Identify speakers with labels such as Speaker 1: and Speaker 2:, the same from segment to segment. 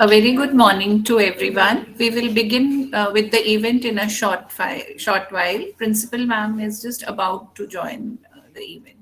Speaker 1: A very good morning to everyone. We will begin with the event in a short while. Principal ma'am is just about to join the event.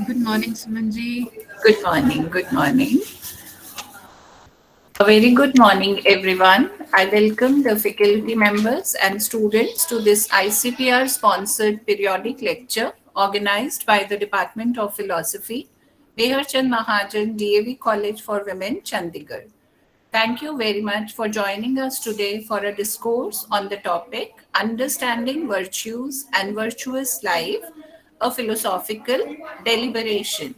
Speaker 2: Good morning, Sumanji.
Speaker 1: Good morning. Good morning. A very good morning, everyone. I welcome the faculty members and students to this ICPR sponsored periodic lecture organized by the Department of Philosophy, Mehar Chand Mahajan, DAV College for Women, Chandigarh. Thank you very much for joining us today for a discourse on the topic Understanding Virtues and Virtuous Life, a Philosophical Deliberation.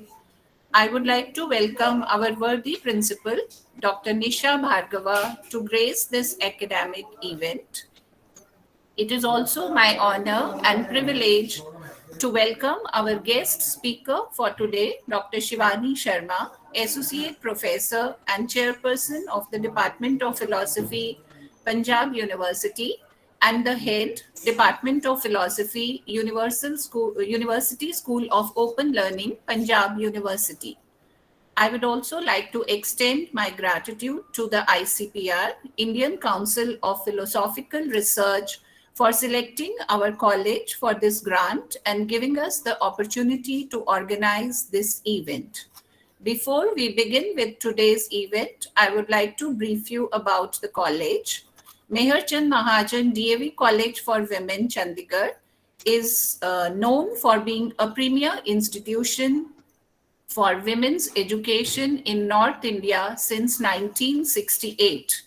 Speaker 1: I would like to welcome our worthy principal, Dr. Nisha Bhargava, to grace this academic event. It is also my honor and privilege to welcome our guest speaker for today, Dr. Shivani Sharma, Associate Professor and Chairperson of the Department of Philosophy, Punjab University, and the Head, Department of Philosophy, University School of Open Learning, Punjab University. I would also like to extend my gratitude to the ICPR, Indian Council of Philosophical Research, for selecting our college for this grant and giving us the opportunity to organize this event. Before we begin with today's event, I would like to brief you about the college. Mehar Chand Mahajan DAV College for Women, Chandigarh, is known for being a premier institution for women's education in North India since 1968.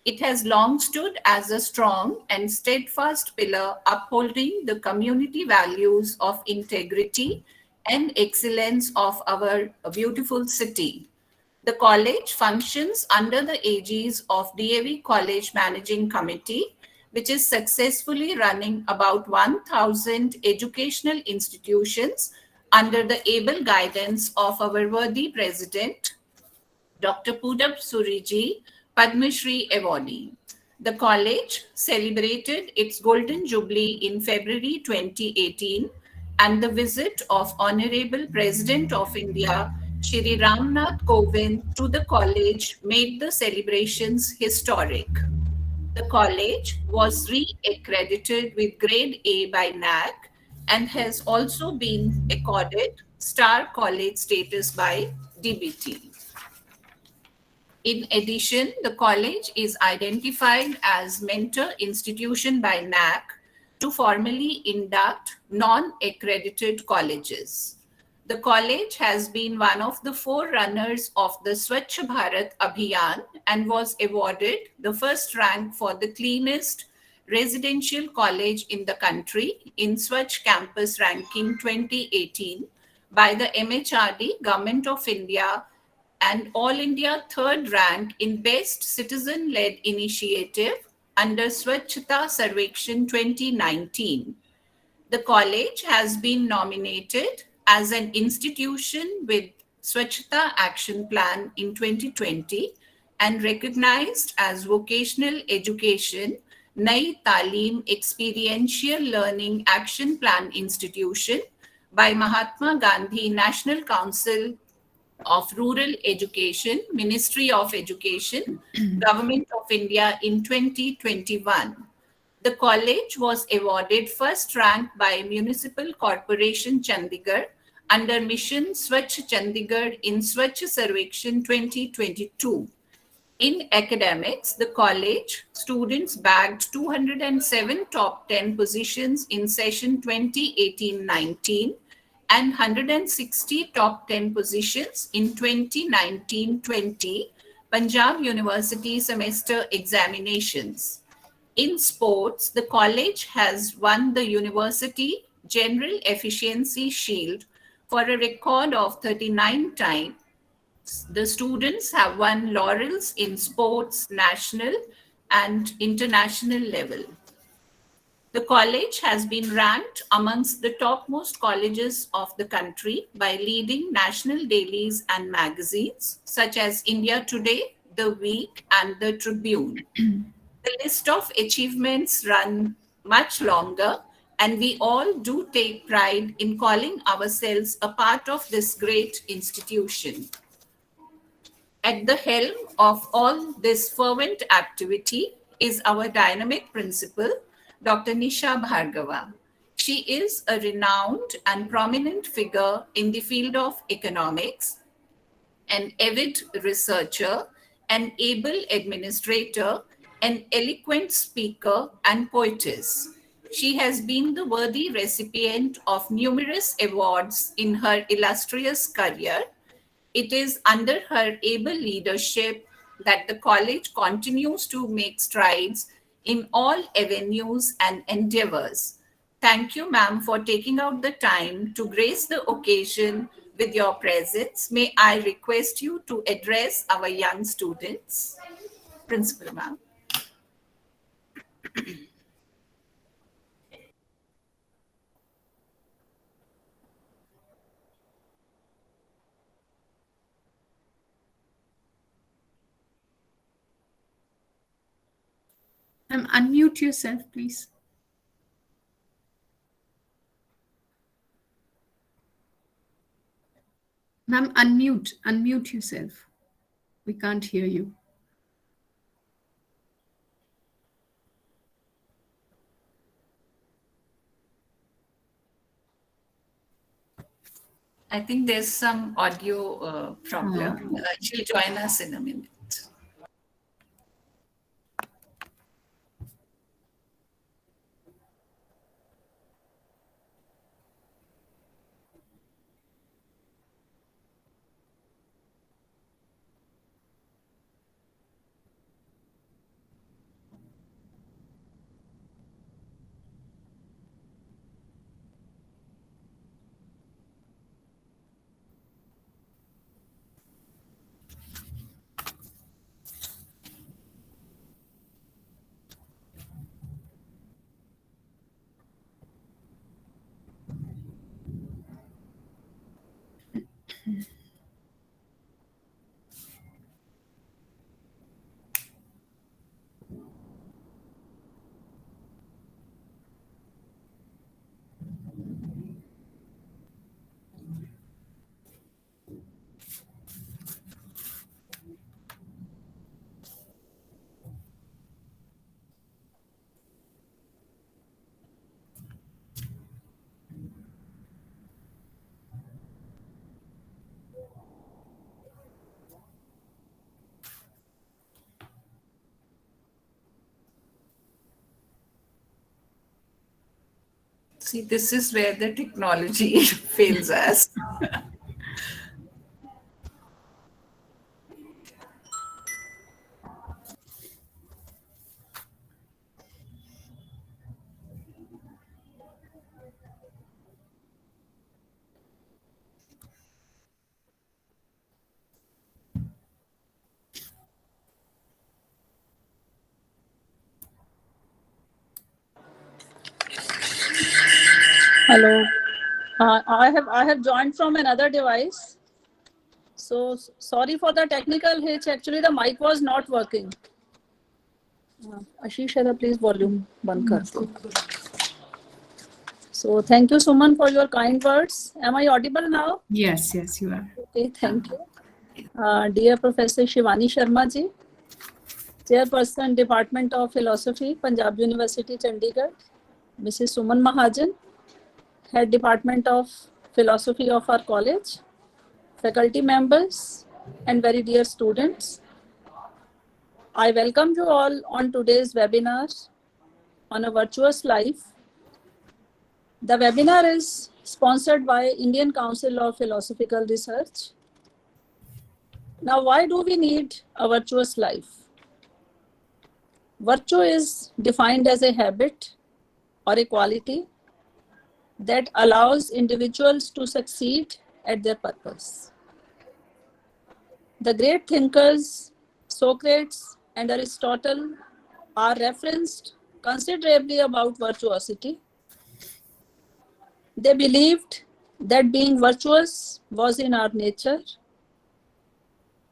Speaker 1: It has long stood as a strong and steadfast pillar upholding the community values of integrity and excellence of our beautiful city. The college functions under the aegis of DAV College Managing Committee, which is successfully running about 1,000 educational institutions under the able guidance of our worthy president, Dr. Pudab Suriji, Padma Shri awardee. The college celebrated its Golden Jubilee in February 2018 and the visit of Honorable President of India, Shri Ramnath Kovind, to the college made the celebrations historic. The college was re-accredited with grade A by NAC and has also been accorded Star College status by DBT. In addition, the college is identified as mentor institution by NAC to formally induct non-accredited colleges. The college has been one of the forerunners of the Swachh Bharat Abhiyan and was awarded the first rank for the cleanest residential college in the country in Swachh Campus Ranking 2018 by the MHRD Government of India and All India third rank in Best Citizen Led Initiative under Swachhata Sarvekshan 2019. The college has been nominated as an institution with Swachhata Action Plan in 2020 and recognized as Vocational Education Nai Talim Experiential Learning Action Plan Institution by Mahatma Gandhi National Council of Rural Education, Ministry of Education, Government of India in 2021. The college was awarded first rank by Municipal Corporation Chandigarh under Mission Swachh Chandigarh in Swachh Sarvekshan 2022. In academics, the college students bagged 207 top 10 positions in session 2018-19 and 160 top 10 positions in 2019-20 Punjab University semester examinations. In sports, the college has won the University General Efficiency Shield for a record of 39 times. The students have won laurels in sports, national and international level. The college has been ranked amongst the topmost colleges of the country by leading national dailies and magazines such as India Today, The Week, and The Tribune. The list of achievements run much longer, and we all do take pride in calling ourselves a part of this great institution. At the helm of all this fervent activity is our dynamic principal, Dr. Nisha Bhargava. She is a renowned and prominent figure in the field of economics, an avid researcher, an able administrator, an eloquent speaker, and poetess. She has been the worthy recipient of numerous awards in her illustrious career. It is under her able leadership that the college continues to make strides in all avenues and endeavors. Thank you, ma'am, for taking out the time to grace the occasion with your presence. May I request you to address our young students? Principal, ma'am.
Speaker 2: Unmute yourself, please. Ma'am, unmute yourself. We can't hear you.
Speaker 1: I think there's some audio problem. She'll join us in a minute. See, this is where the technology fails us.
Speaker 3: Hello. I have joined from another device. So sorry for the technical hitch. Actually, the mic was not working. Ashish, please volume band kar do. So thank you, Suman, for your kind words. Am I audible now?
Speaker 2: Yes, yes, you are.
Speaker 3: Okay, thank you. Dear Professor Shivani Sharma ji, Chairperson, Department of Philosophy, Punjab University, Chandigarh. Mrs. Suman Mahajan, Head Department of Philosophy of our college. Faculty members, and very dear students. I welcome you all on today's webinar on a virtuous life. The webinar is sponsored by Indian Council of Philosophical Research. Now, why do we need a virtuous life? Virtue is defined as a habit or a quality that allows individuals to succeed at their purpose. The great thinkers Socrates and Aristotle are referenced considerably about virtuosity. They believed that being virtuous was in our nature,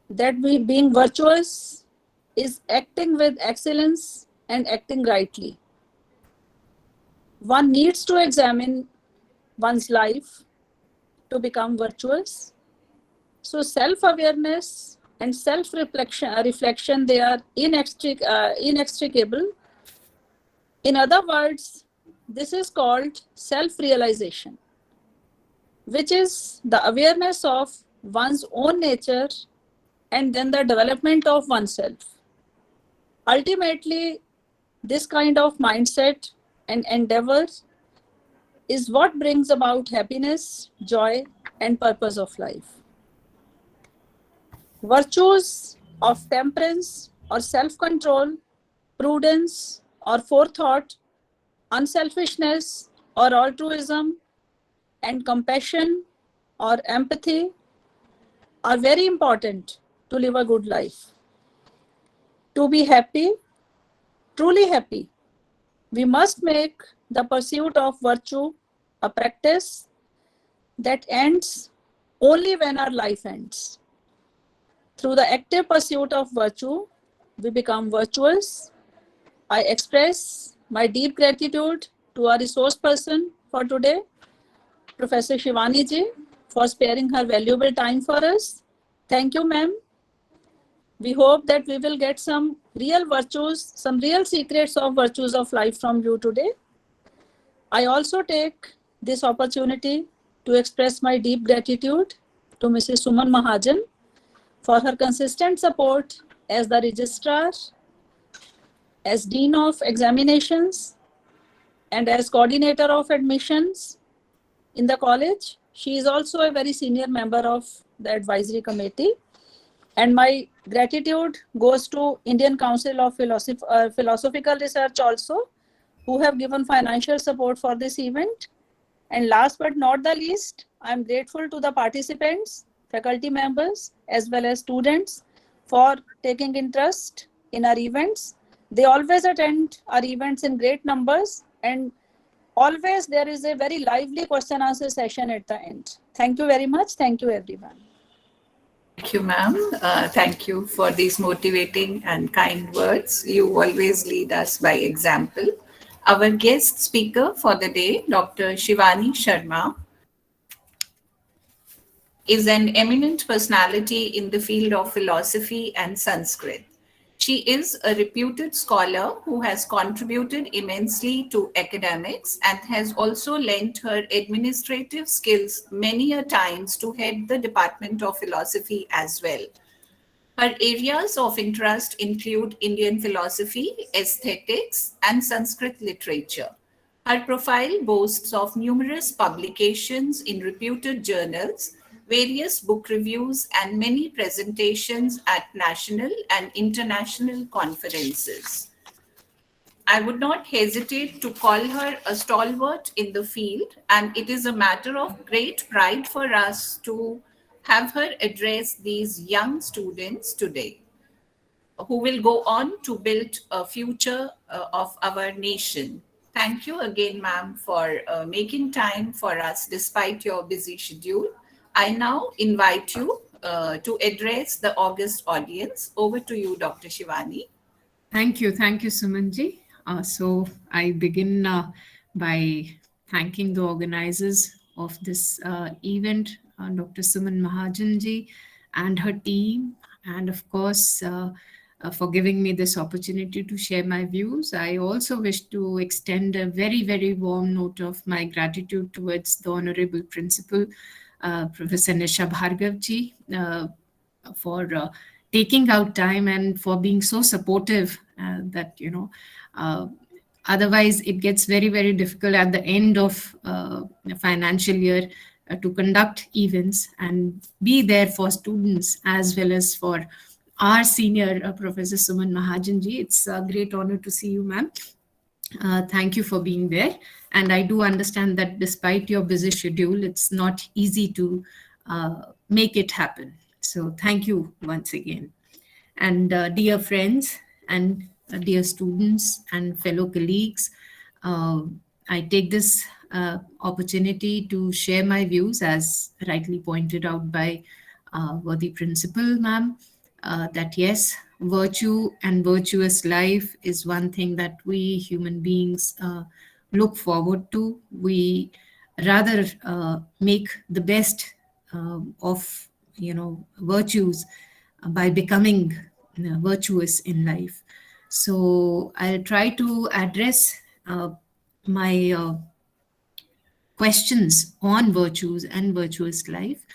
Speaker 3: that being virtuous is acting with excellence and acting rightly. One needs to examine one's life to become virtuous. So self-awareness and self-reflection, they are inextricable. In other words, this is called self-realization, which is the awareness of one's own nature and then the development of oneself. Ultimately, this kind of mindset and endeavor is what brings about happiness, joy, and purpose of life. Virtues of temperance or self-control, prudence or forethought, unselfishness or altruism, and compassion or empathy are very important to live a good life. To be happy, truly happy, we must make the pursuit of virtue a practice that ends only when our life ends. Through the active pursuit of virtue, we become virtuous. I express my deep gratitude to our resource person for today, Professor Shivani ji, for sparing her valuable time for us. Thank you, ma'am. We hope that we will get some real virtues, some real secrets of virtues of life from you today. I also take this opportunity to express my deep gratitude to Mrs. Suman Mahajan for her consistent support as the registrar, as dean of examinations, and as coordinator of admissions in the college. She is also a very senior member of the advisory committee. And my gratitude goes to Indian Council of Philosophical Research also, who have given financial support for this event. And last but not the least, I'm grateful to the participants, faculty members, as well as students for taking interest in our events. They always attend our events in great numbers, and always there is a very lively question answer session at the end. Thank you very much. Thank you, everyone.
Speaker 1: Thank you, ma'am. Thank you for these motivating and kind words. You always lead us by example. Our guest speaker for the day, Dr. Shivani Sharma, is an eminent personality in the field of philosophy and Sanskrit. She is a reputed scholar who has contributed immensely to academics and has also lent her administrative skills many a times to head the Department of Philosophy as well. Her areas of interest include Indian philosophy, aesthetics, and Sanskrit literature. Her profile boasts of numerous publications in reputed journals, various book reviews, and many presentations at national and international conferences. I would not hesitate to call her a stalwart in the field, and it is a matter of great pride for us to have her address these young students today, who will go on to build a future of our nation. Thank you again, ma'am, for making time for us despite your busy schedule. I now invite you to address the august audience. Over to you, Dr. Shivani.
Speaker 2: Thank you, Sumanji. So I begin by thanking the organizers of this event, Dr. Suman Mahajanji and her team, and of course, for giving me this opportunity to share my views. I also wish to extend a very, very warm note of my gratitude towards the Honorable Principal, Professor Nisha Bhargavji, for taking out time and for being so supportive that otherwise it gets very, very difficult at the end of the financial year to conduct events and be there for students as well as for our senior Professor Suman Mahajanji. It's a great honor to see you, ma'am. Thank you for being there. And I do understand that despite your busy schedule, it's not easy to make it happen. So thank you once again. And dear friends and dear students and fellow colleagues, I take this opportunity to share my views, as rightly pointed out by worthy principal, ma'am, that yes, virtue and virtuous life is one thing that we human beings look forward to. We rather make the best of virtues by becoming virtuous in life. So I'll try to address my questions on virtues and virtuous life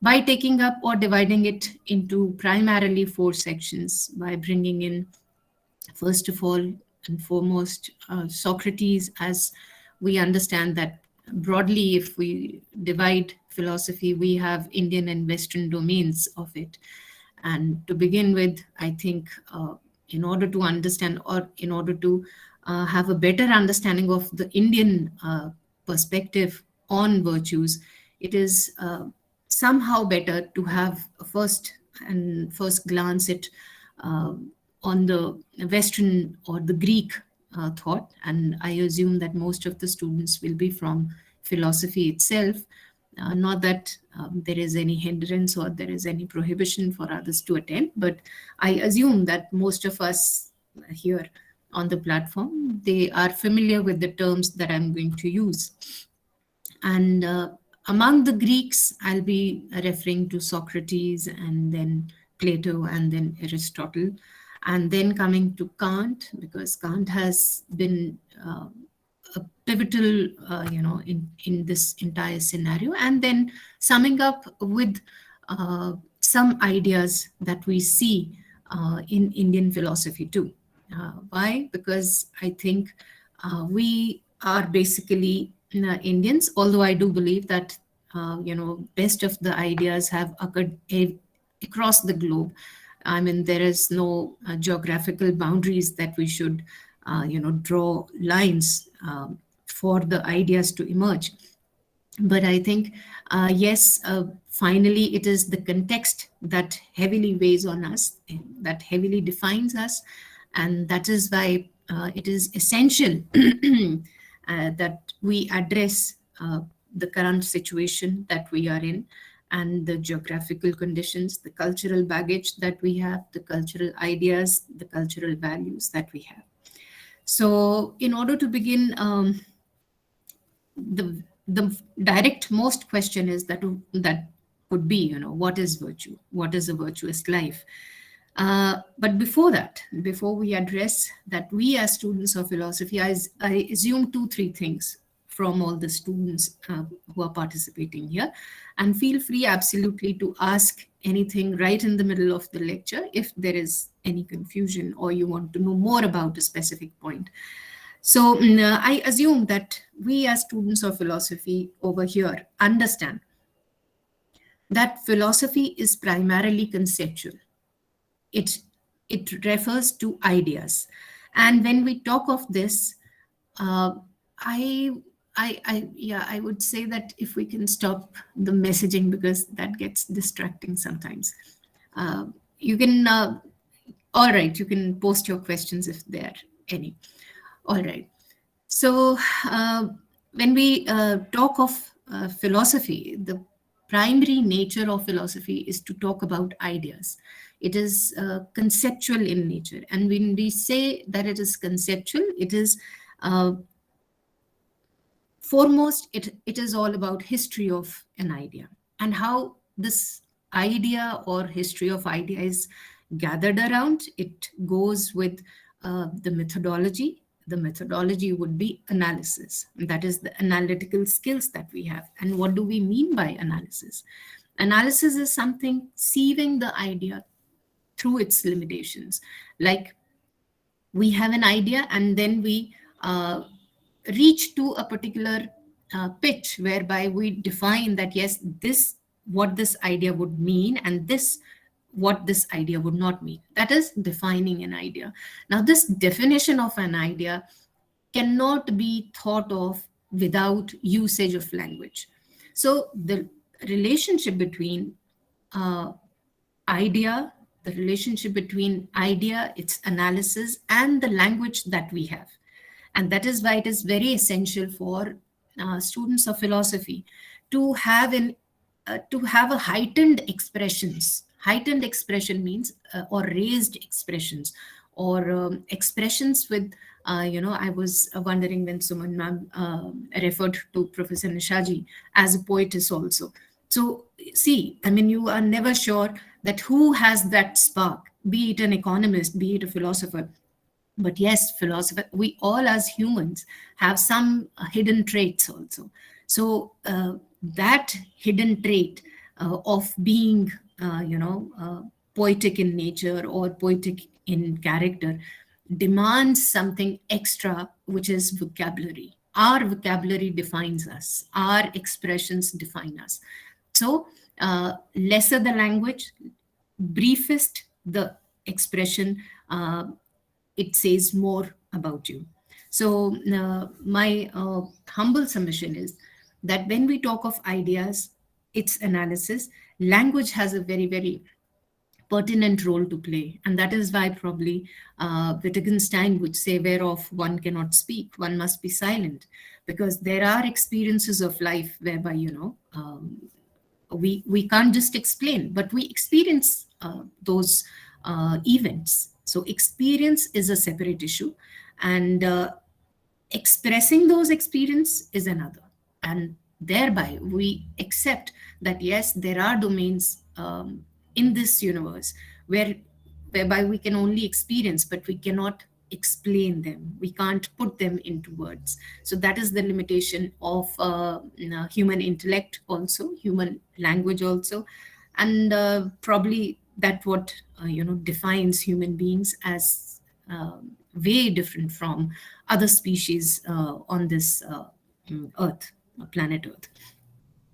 Speaker 2: by taking up or dividing it into primarily 4 sections, by bringing in, first of all and foremost, Socrates, as we understand that broadly, if we divide philosophy, we have Indian and Western domains of it. And to begin with, I think in order to understand, or in order to have a better understanding of the Indian perspective on virtues, it is somehow better to have a first glance at on the Western or the Greek thought. And I assume that most of the students will be from philosophy itself. Not that there is any hindrance or there is any prohibition for others to attend, but I assume that most of us here on the platform, they are familiar with the terms that I'm going to use. And among the Greeks, I'll be referring to Socrates and then Plato and then Aristotle, and then coming to Kant, because Kant has been a pivotal, in this entire scenario, and then summing up with some ideas that we see in Indian philosophy too. Why? Because I think we are basically Indians, although I do believe that best of the ideas have occurred across the globe. I mean, there is no geographical boundaries that we should draw lines for the ideas to emerge. But I think, yes, finally, it is the context that heavily weighs on us, that heavily defines us. And that is why it is essential that we address the current situation that we are in, and the geographical conditions, the cultural baggage that we have, the cultural ideas, the cultural values that we have. So in order to begin, the direct most question is that could be, what is virtue? What is a virtuous life? But before that, before we address that, we as students of philosophy, I assume 2-3 things from all the students who are participating here, and feel free absolutely to ask anything right in the middle of the lecture if there is any confusion or you want to know more about a specific point. So I assume that we as students of philosophy over here understand that philosophy is primarily conceptual. It, it refers to ideas. And when we talk of this, uh, I, yeah, I would say that if we can stop the messaging because that gets distracting sometimes. Uh, you can, all right, you can post your questions if there are any. All right. So, when we talk of philosophy, the primary nature of philosophy is to talk about ideas. It is conceptual in nature. And when we say that it is conceptual, it is uh, foremost, it is all about history of an idea and how this idea or history of idea is gathered around. It goes with the methodology. The methodology would be analysis. That is the analytical skills that we have. And what do we mean by analysis? Analysis is something sieving the idea through its limitations. Like, we have an idea and then we reach to a particular pitch whereby we define that yes, this what this idea would mean, and this what this idea would not mean. That is defining an idea. Now this definition of an idea cannot be thought of without usage of language. So the relationship between uh, idea, the relationship between idea, its analysis, and the language that we have. And that is why it is very essential for students of philosophy to have to have a heightened expressions. Heightened expression means or raised expressions or expressions with I was wondering when Suman ma'am referred to Professor Nishaji as a poetess also. So see, I mean, you are never sure that who has that spark, be it an economist, be it a philosopher. But yes, philosopher, we all as humans have some hidden traits also. So that hidden trait of being, poetic in nature or poetic in character demands something extra, which is vocabulary. Our vocabulary defines us, our expressions define us. So, lesser the language, briefest the expression, it says more about you. So, my humble submission is that when we talk of ideas, its analysis, language has a very, very pertinent role to play. And that is why probably Wittgenstein would say, whereof one cannot speak, one must be silent. Because there are experiences of life whereby, we can't just explain, but we experience those events. So experience is a separate issue, and expressing those experience is another. And thereby we accept that yes, there are domains in this universe whereby we can only experience, but we cannot explain them, we can't put them into words. So that is the limitation of human intellect, also human language also. And probably that what defines human beings as way different from other species on this earth, planet earth.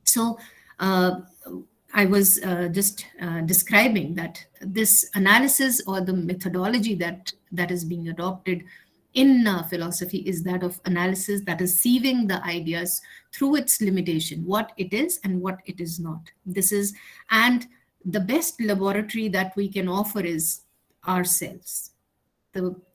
Speaker 2: So I was just describing that this analysis or the methodology that is being adopted in philosophy is that of analysis, that is sieving the ideas through its limitation, what it is and what it is not. This is, and the best laboratory that we can offer is ourselves.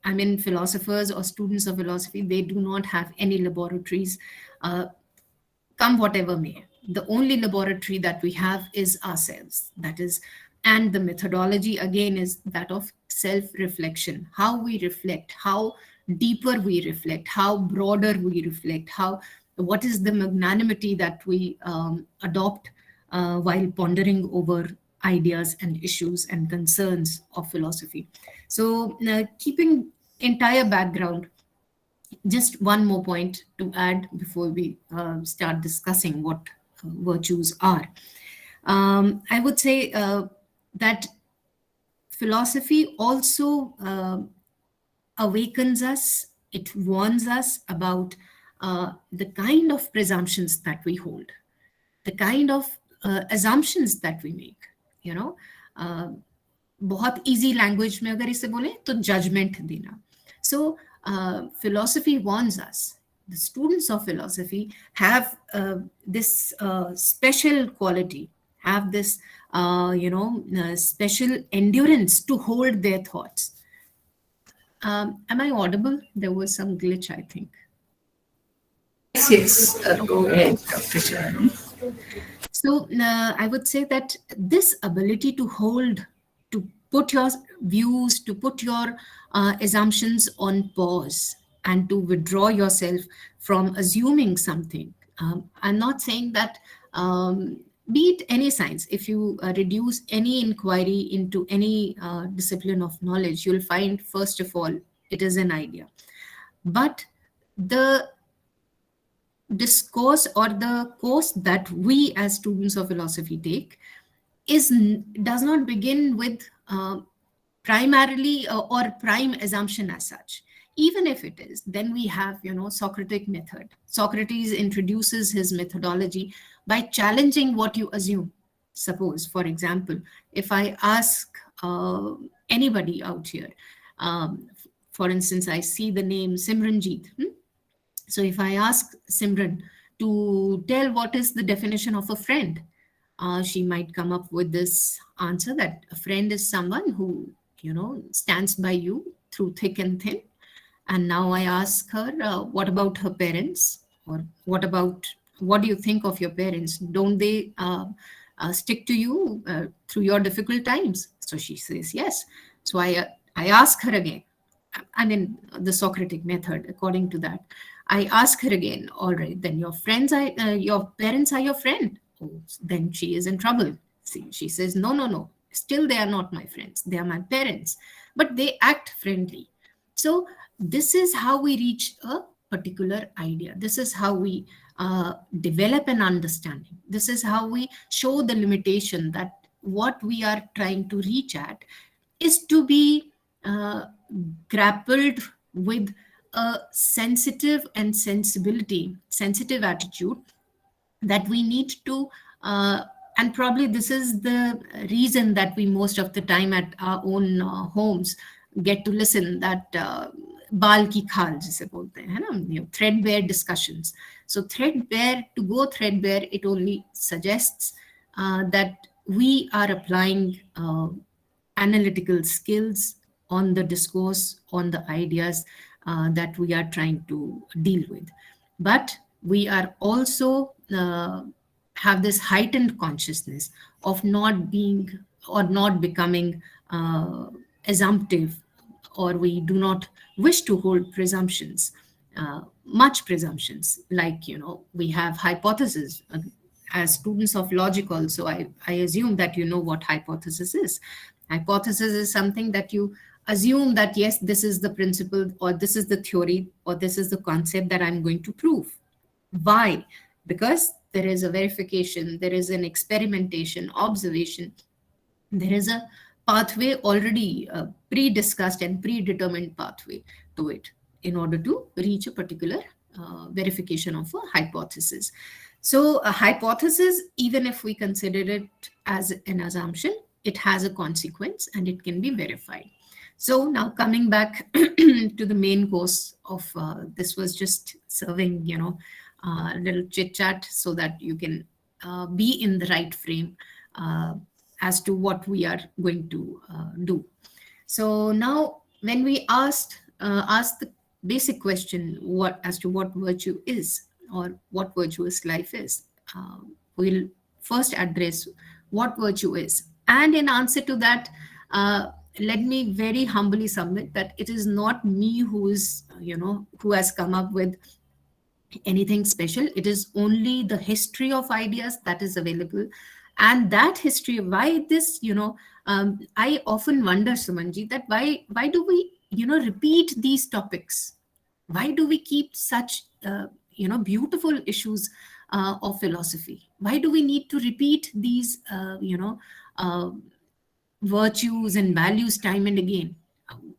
Speaker 2: I mean, philosophers or students of philosophy, they do not have any laboratories, come whatever may. The only laboratory that we have is ourselves. That is, and the methodology again is that of self-reflection. How we reflect, how deeper we reflect, how broader we reflect, what is the magnanimity that we adopt while pondering over ideas and issues and concerns of philosophy. So keeping entire background, just one more point to add before we start discussing what virtues are. I would say that philosophy also awakens us it warns us about the kind of presumptions that we hold, the kind of assumptions that we make, you know. बहुत easy language में अगर इसे बोले तो judgment देना. So philosophy warns us. The students of philosophy have this special quality, have this special endurance to hold their thoughts. Am I audible? There was some glitch, I think.
Speaker 1: Yes, go ahead, Dr. Shivani.
Speaker 2: So I would say that this ability to hold, to put your views, to put your assumptions on pause, and to withdraw yourself from assuming something. I'm not saying that, be it any science, if you reduce any inquiry into any discipline of knowledge, you'll find, first of all, it is an idea. But the discourse or the course that we as students of philosophy take does not begin with primarily or prime assumption as such. Even if it is, then we have, Socratic method. Socrates introduces his methodology by challenging what you assume. Suppose, for example, if I ask anybody out here, for instance, I see the name Simranjeet. So if I ask Simran to tell what is the definition of a friend, she might come up with this answer that a friend is someone who, stands by you through thick and thin. And now I ask her, what about her parents? Or what do you think of your parents? Don't they stick to you through your difficult times? So she says, yes. So I ask her again. I mean, the Socratic method, according to that. I ask her again, all right, then your parents are your friend. Oh, then she is in trouble. See, she says, no. Still, they are not my friends. They are my parents, but they act friendly. So this is how we reach a particular idea. This is how we develop an understanding. This is how we show the limitation that what we are trying to reach at is to be grappled with a sensitive attitude that we need to, and probably this is the reason that we most of the time at our own homes get to listen that baal ki khal jise bolte hain na, threadbare discussions. So to go threadbare, it only suggests that we are applying analytical skills on the discourse, on the ideas that we are trying to deal with. But we are also have this heightened consciousness of not being or not becoming assumptive, or we do not wish to hold presumptions, much presumptions. Like, we have hypotheses. As students of logic also, I assume that you know what hypothesis is. Hypothesis is something that you assume that, yes, this is the principle, or this is the theory, or this is the concept that I'm going to prove. Why? Because there is a verification, there is an experimentation, observation, there is a pathway already, pre-discussed and predetermined pathway to it in order to reach a particular verification of a hypothesis. So a hypothesis, even if we consider it as an assumption, it has a consequence and it can be verified. So now coming back to the main course of this was just serving, a little chit chat so that you can be in the right frame as to what we are going to do. So now when we ask the basic question, what virtue is or what virtuous life is, we'll first address what virtue is. And in answer to that, let me very humbly submit that it is not me who has come up with anything special. It is only the history of ideas that is available. And that history, why this, I often wonder, Sumanji, that why do we, repeat these topics? Why do we keep such, beautiful issues of philosophy? Why do we need to repeat these, virtues and values time and again?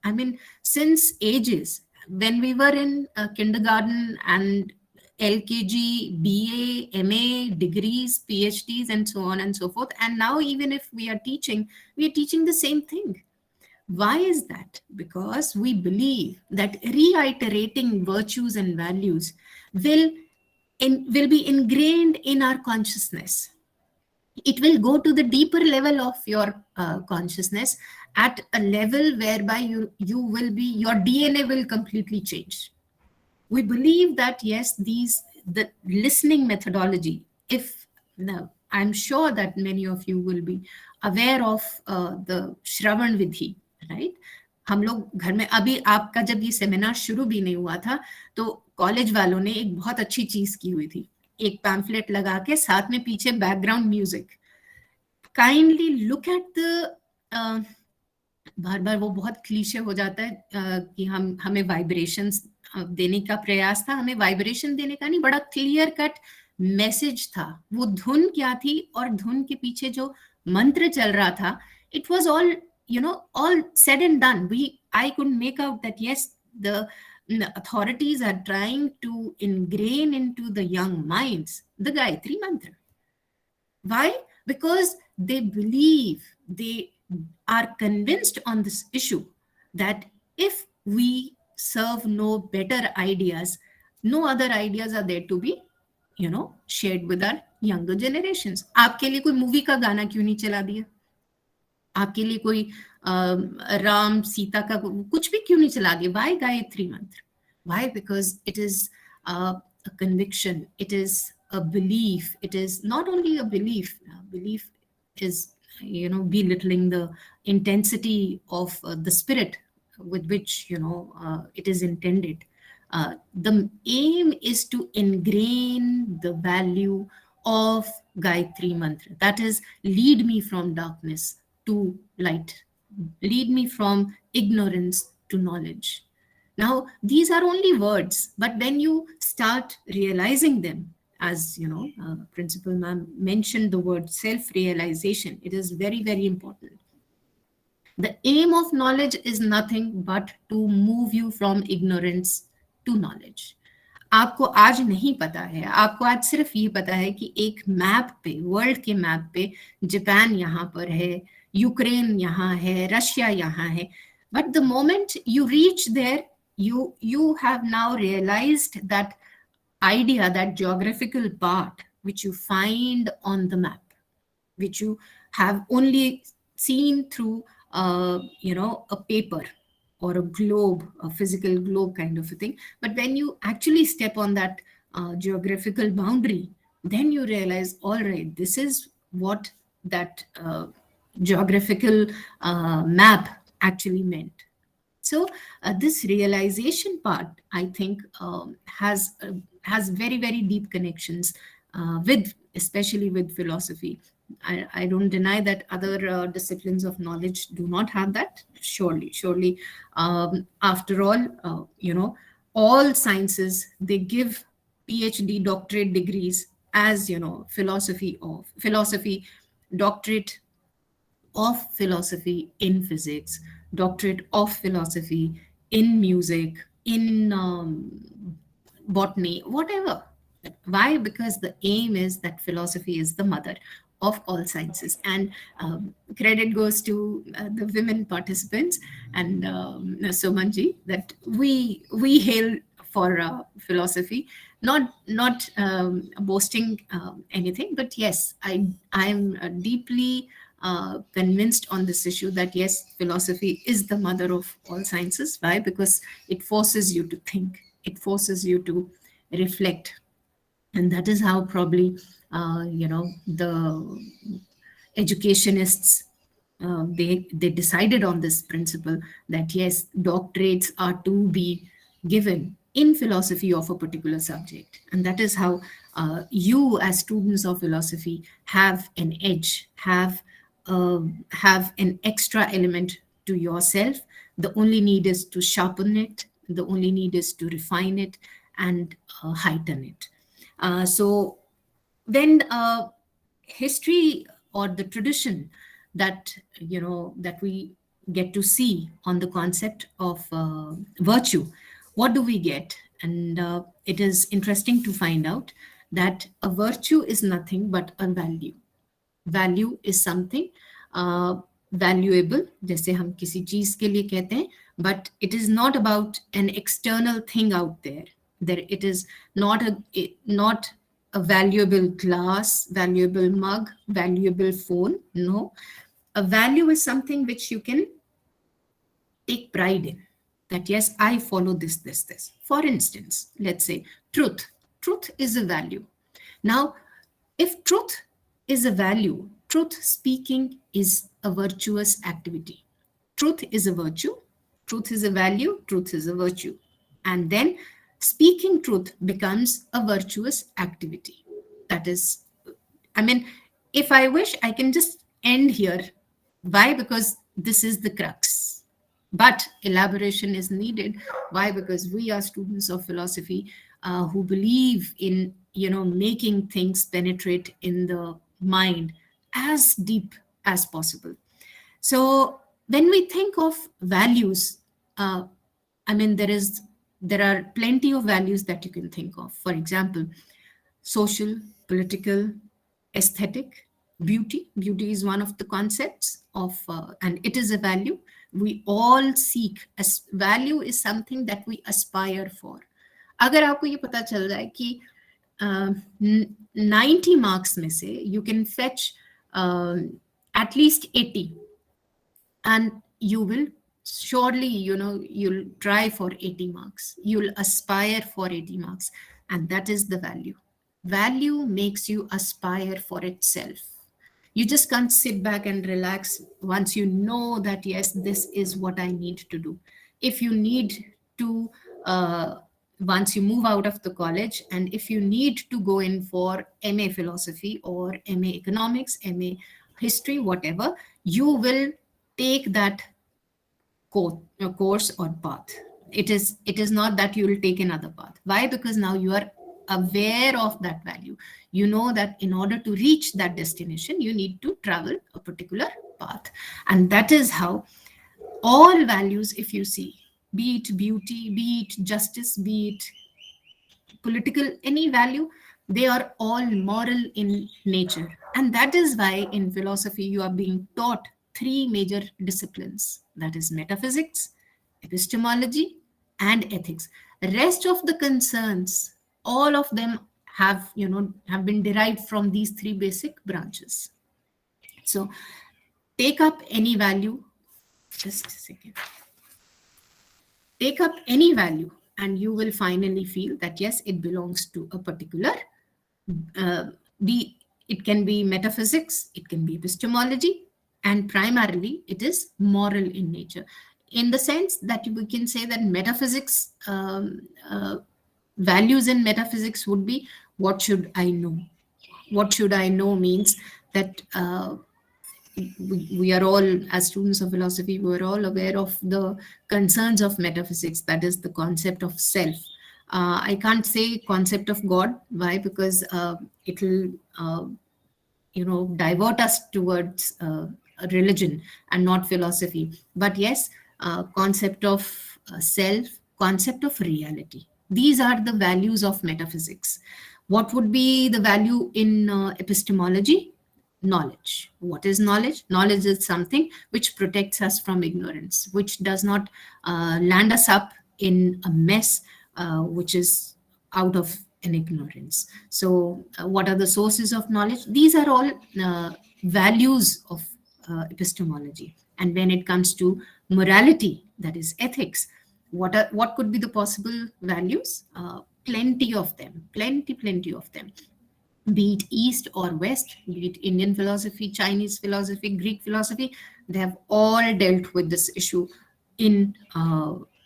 Speaker 2: I mean, since ages, when we were in kindergarten and LKG, BA, MA, degrees, PhDs, and so on and so forth. And now, even if we are teaching the same thing. Why is that? Because we believe that reiterating virtues and values will, will be ingrained in our consciousness. It will go to the deeper level of your consciousness, at a level whereby you will be, your DNA will completely change. We believe that yes, the listening methodology, if now I'm sure that many of you will be aware of the Shravan Vidhi, right? हम लोग घर में, अभी आपका जब ये seminar शुरू भी नहीं हुआ था तो कॉलेज वालों ने एक बहुत अच्छी चीज की हुई थी, एक पैम्फलेट लगा के साथ में पीछे background music. Kindly look at the, बार बार वो बहुत क्लीशे हो जाता है कि हमें वाइब्रेशंस देने का प्रयास था, हमें वाइब्रेशन देने का नहीं, बड़ा क्लियर कट मैसेज था. वो धुन क्या थी और धुन के पीछे जो मंत्र चल रहा था, it was all, you know, all said and done. I could make out that yes, the authorities are trying to ingrain into the young minds the Gayatri Mantra. Why? Because they believe, they are convinced on this issue that if we serve no better ideas, no other ideas are there to be, you know, shared with our younger generations. आपके लिए कोई movie का गाना क्यों नहीं चला दिया? आपके लिए कोई राम सीता का कुछ भी क्यों नहीं चला दिया? Why गायत्री मंत्र? Why? Because it is a conviction, it is a belief. It is not only a belief. Belief is, you know, belittling the intensity of the spirit with which, you know, it is intended. The aim is to ingrain the value of Gayatri Mantra. That is, lead me from darkness to light. Lead me from ignorance to knowledge. Now, these are only words, but when you start realizing them, as you know, Principal Ma'am mentioned the word self-realization, it is very, very important. The aim of knowledge is nothing but to move you from ignorance to knowledge. आपको आज नहीं पता है, आपको आज सिर्फ ये पता है कि एक मैप पे, वर्ल्ड के मैप पे जापान यहाँ पर है, यूक्रेन यहाँ है, रशिया यहाँ है. But the moment you reach there, you have now realized that idea, that geographical part which you find on the map, which you have only seen through you know, a paper or a globe, a physical globe kind of a thing. But when you actually step on that geographical boundary, then you realize, all right, this is what that geographical map actually meant. So this realization part, I think, has very, very deep connections with, especially with philosophy. I don't deny that other disciplines of knowledge do not have that. Surely. After all, you know, all sciences, they give PhD doctorate degrees as, you know, philosophy, doctorate of philosophy in physics, doctorate of philosophy in music, in botany, whatever. Why? Because the aim is that philosophy is the mother of all sciences. And credit goes to the women participants and Somanji, that we hail for philosophy, not boasting anything, but yes, I'm deeply convinced on this issue that yes, philosophy is the mother of all sciences. Why? Because it forces you to think, it forces you to reflect. And that is how probably, you know, the educationists, they decided on this principle that yes, doctorates are to be given in philosophy of a particular subject. And that is how you as students of philosophy have an edge, have an extra element to yourself. The only need is to sharpen it. The only need is to refine it and heighten it. So when history or the tradition that, that we get to see on the concept of virtue, What do we get? And it is interesting to find out that a virtue is nothing but a value. Value is something valuable, जैसे हम किसी चीज के लिए कहते हैं, but it is not about an external thing out there. There it is not a valuable glass, valuable mug, valuable phone. No, a value is something which you can take pride in, that yes, I follow this. For instance, let's say truth is a value. Now, if truth is a value, truth speaking is a virtuous activity. Truth is a virtue, truth is a value, truth is a virtue, and then speaking truth becomes a virtuous activity. That is, I mean, if I wish, I can just end here. Why? Because this is the crux. But elaboration is needed. Why? Because we are students of philosophy who believe in, making things penetrate in the mind as deep as possible. So when we think of values, there are plenty of values that you can think of. For example, social, political, aesthetic, beauty. Beauty is one of the concepts of, and it is a value we all seek. As value is something that we aspire for. अगर आपको ये पता चल जाए कि 90 marks में से you can fetch at least 80, and you will surely, you'll try for 80 marks. You'll aspire for 80 marks, and that is the value. Value makes you aspire for itself. You just can't sit back and relax once you know that, yes, this is what I need to do. If you need to, once you move out of the college, and if you need to go in for MA philosophy or MA economics, MA history, whatever, you will take that course or path. It is not that you will take another path. Why? Because now you are aware of that value. You know that in order to reach that destination, you need to travel a particular path. And that is how all values, if you see, be it beauty, be it justice, be it political, any value, they are all moral in nature. And that is why in philosophy you are being taught three major disciplines, that is metaphysics, epistemology, and ethics. Rest of the concerns, all of them have been derived from these three basic branches. So take up any value, just a second. Take up any value and you will finally feel that yes, it belongs to a particular, it can be metaphysics, it can be epistemology, and primarily it is moral in nature, in the sense that we can say that metaphysics, values in metaphysics would be, what should I know? What should I know means that we are all, as students of philosophy, we are all aware of the concerns of metaphysics, that is the concept of self. I can't say concept of God. Why? Because it will divert us towards religion and not philosophy. But yes, concept of self, concept of reality. These are the values of metaphysics. What would be the value in epistemology? Knowledge. What is knowledge? Knowledge is something which protects us from ignorance, which does not land us up in a mess which is out of an ignorance. So what are the sources of knowledge? These are all values of epistemology. And when it comes to morality, that is ethics, what could be the possible values? Plenty of them, plenty of them. Be it East or West, be it Indian philosophy, Chinese philosophy, Greek philosophy, they have all dealt with this issue in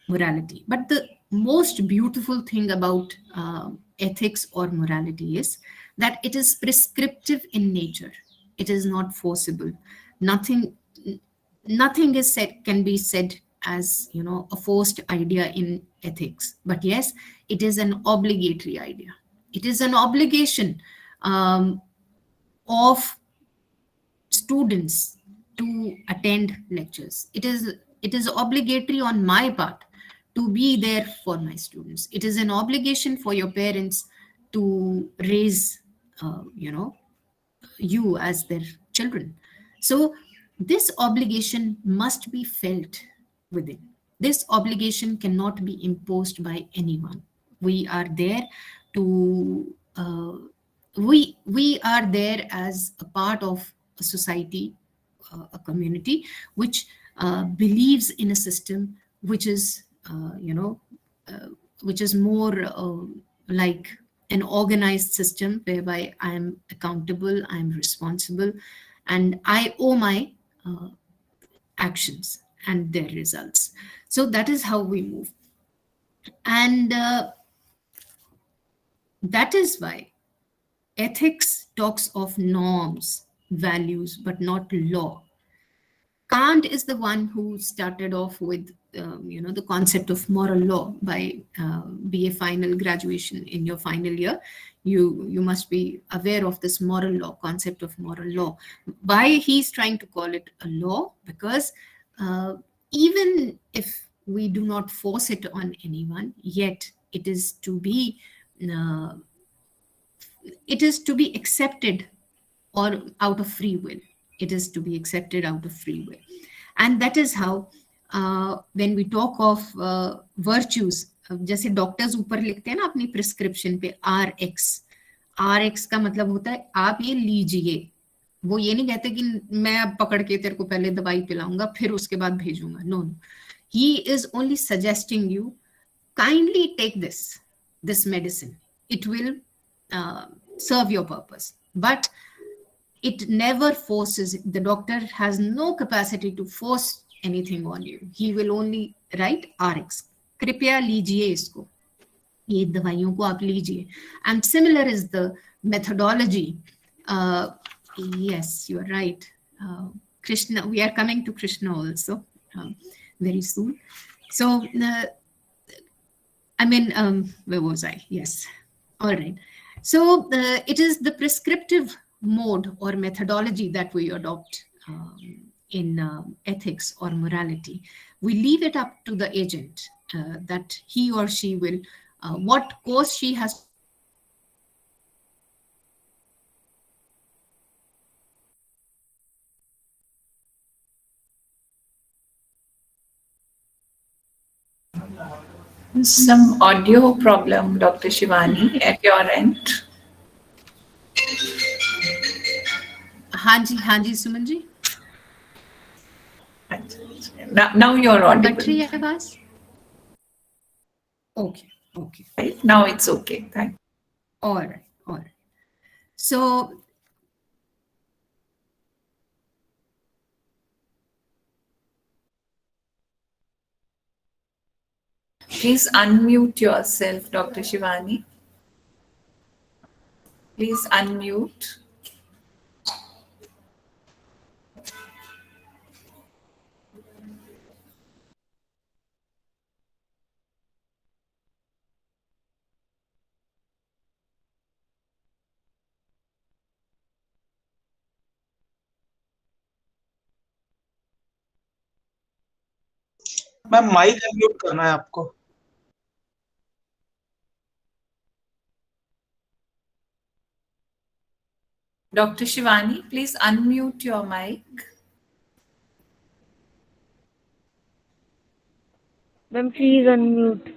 Speaker 2: morality. But the most beautiful thing about ethics or morality is that it is prescriptive in nature. It is not forcible. Nothing is said, can be said as a forced idea in ethics. But yes, it is an obligatory idea. It is an obligation of students to attend lectures. It is obligatory on my part to be there for my students. It is an obligation for your parents to raise, you as their children. So this obligation must be felt within. This obligation cannot be imposed by anyone. We are there to we are there as a part of a society, a community which believes in a system which is uh, which is more like an organized system whereby I am accountable, I am responsible, and I owe my actions and their results. So that is how we move. And that is why ethics talks of norms, values, but not law. Kant is the one who started off with, the concept of moral law by BA final graduation in your final year. You must be aware of this moral law, concept of moral law. Why he's trying to call it a law? Because even if we do not force it on anyone, yet uh, it is to be accepted or out of free will. It is to be accepted out of free will. And that is how when we talk of virtues, जैसे doctors ऊपर लिखते हैं ना अपनी prescription पे RX का मतलब होता है आप ये लीजिए. वो ये नहीं कहते कि मैं अब पकड़ के तेरे को पहले दवाई पिलाऊंगा फिर उसके बाद भेजूंगा. No, he is only suggesting you kindly take this medicine. It will serve your purpose, but it never forces. The doctor has no capacity to force anything on you. He will only write RX. कृपया लीजिए इसको, ये दवाइयों को आप लीजिए. And similar is the methodology. Yes, you are right. Krishna, we are coming to Krishna also very soon. So, where was I? Yes. All right. So it is the prescriptive mode or methodology that we adopt in ethics or morality. We leave it up to the agent that he or she will, what course she has.
Speaker 1: Some audio problem, Dr. Shivani, at your end.
Speaker 2: हाँ जी Suman ji.
Speaker 1: Now you're audible.
Speaker 2: But रही है आवाज? Okay.
Speaker 1: Right? Now it's okay. Thank you.
Speaker 2: All right. So
Speaker 1: Please unmute yourself, Dr. Shivani. Please unmute.
Speaker 4: Ma'am mic unmute करना है आपको.
Speaker 1: Dr. Shivani, please unmute your mic.
Speaker 5: Ma'am, please unmute.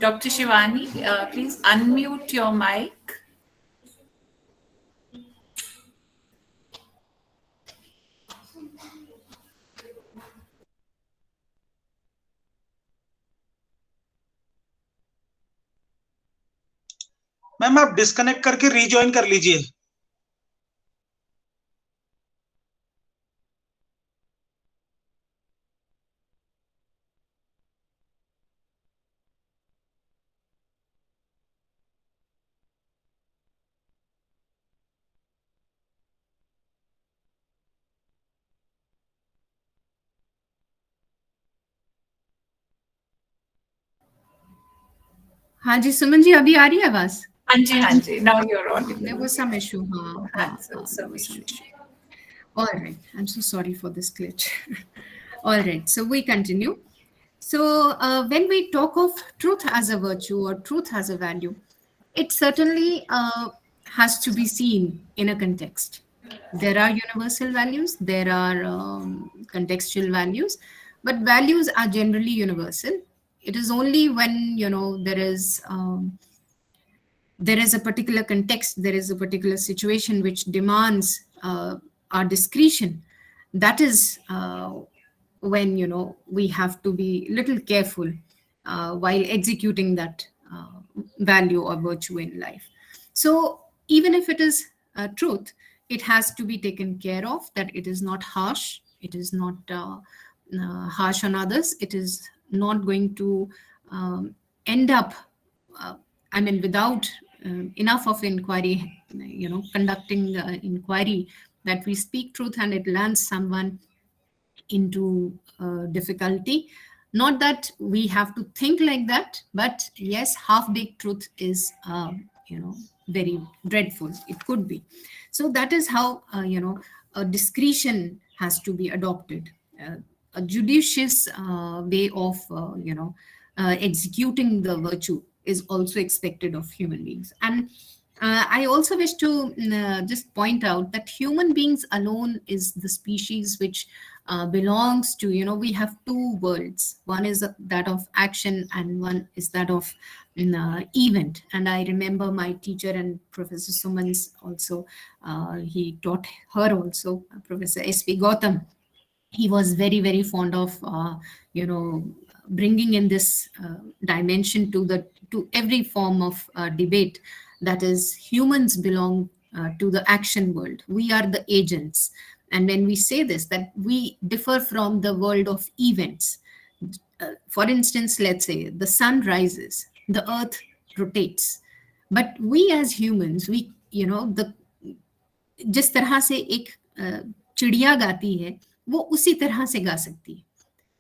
Speaker 1: Dr. Shivani, please unmute your mic.
Speaker 4: Ma'am आप disconnect करके rejoin कर लीजिए.
Speaker 2: हाँ जी, सुमन जी, अभी आ रही है आवाज?
Speaker 1: हाँ जी, now you're audible.
Speaker 2: There was some issue.
Speaker 1: Some
Speaker 2: There was some
Speaker 1: issue.
Speaker 2: issue. All right. I'm so sorry for this glitch. All right. So we continue. So when we talk of truth as a virtue or truth as a value, it certainly has to be seen in a context. There are universal values, there are contextual values, but values are generally universal. It is only when there is a particular context, there is a particular situation which demands our discretion. That is when we have to be little careful while executing that value or virtue in life. So even if it is truth, it has to be taken care of, that it is not harsh, it is not harsh on others, it is not going to end up I mean, without enough of inquiry, conducting the inquiry, that we speak truth and it lands someone into difficulty. Not that we have to think like that, but yes, half-baked truth is, very dreadful. It could be. So that is how, a discretion has to be adopted. A judicious way of, executing the virtue is also expected of human beings. And I also wish to just point out that human beings alone is the species which belongs to, we have two worlds. One is that of action and one is that of event. And I remember my teacher and Professor Sumans also, he taught her also, Professor S.P. Gautam. He was very, very fond of, bringing in this dimension to every form of debate. That is, humans belong to the action world. We are the agents. And when we say this, that we differ from the world of events. For instance, let's say the sun rises, the earth rotates, but we as humans, we, the जिस तरह से एक चिड़िया गाती है, वो उसी तरह से गा सकती है,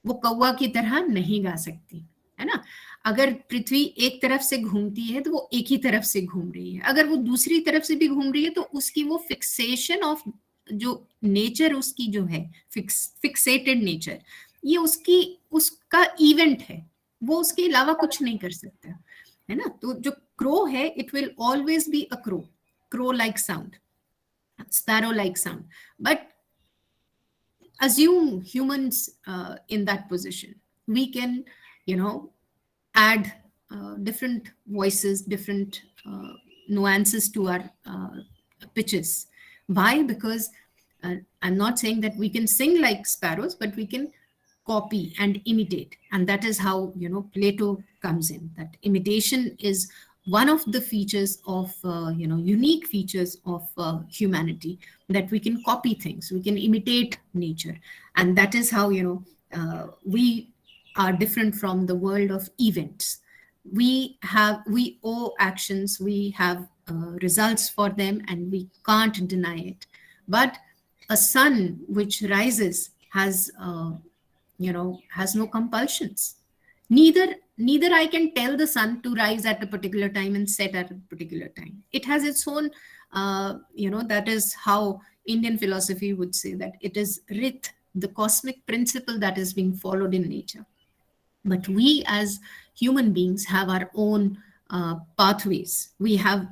Speaker 2: वो कौवा की तरह नहीं गा सकती, है ना? अगर पृथ्वी एक तरफ से घूमती है तो वो एक ही तरफ से घूम रही है, अगर वो दूसरी तरफ से भी घूम रही है तो उसकी वो फिक्सेशन ऑफ जो नेचर उसकी जो है, फिक्सेटेड नेचर, ये उसका इवेंट है, वो उसके अलावा कुछ नहीं कर सकता, है ना? तो जो क्रो है, it will always be a crow like sound, sparrow like sound. But assume humans in that position, we can add different voices, different nuances to our pitches. Why? Because I'm not saying that we can sing like sparrows, but we can copy and imitate, and that is how Plato comes in. That imitation is one of the features of unique features of humanity, that we can copy things, we can imitate nature, and that is how we are different from the world of events. We owe actions, we have results for them, and we can't deny it. But a sun which rises has has no compulsions. Neither I can tell the sun to rise at a particular time and set at a particular time. It has its own, that is how Indian philosophy would say that it is Rit, the cosmic principle that is being followed in nature. But we as human beings have our own pathways. We have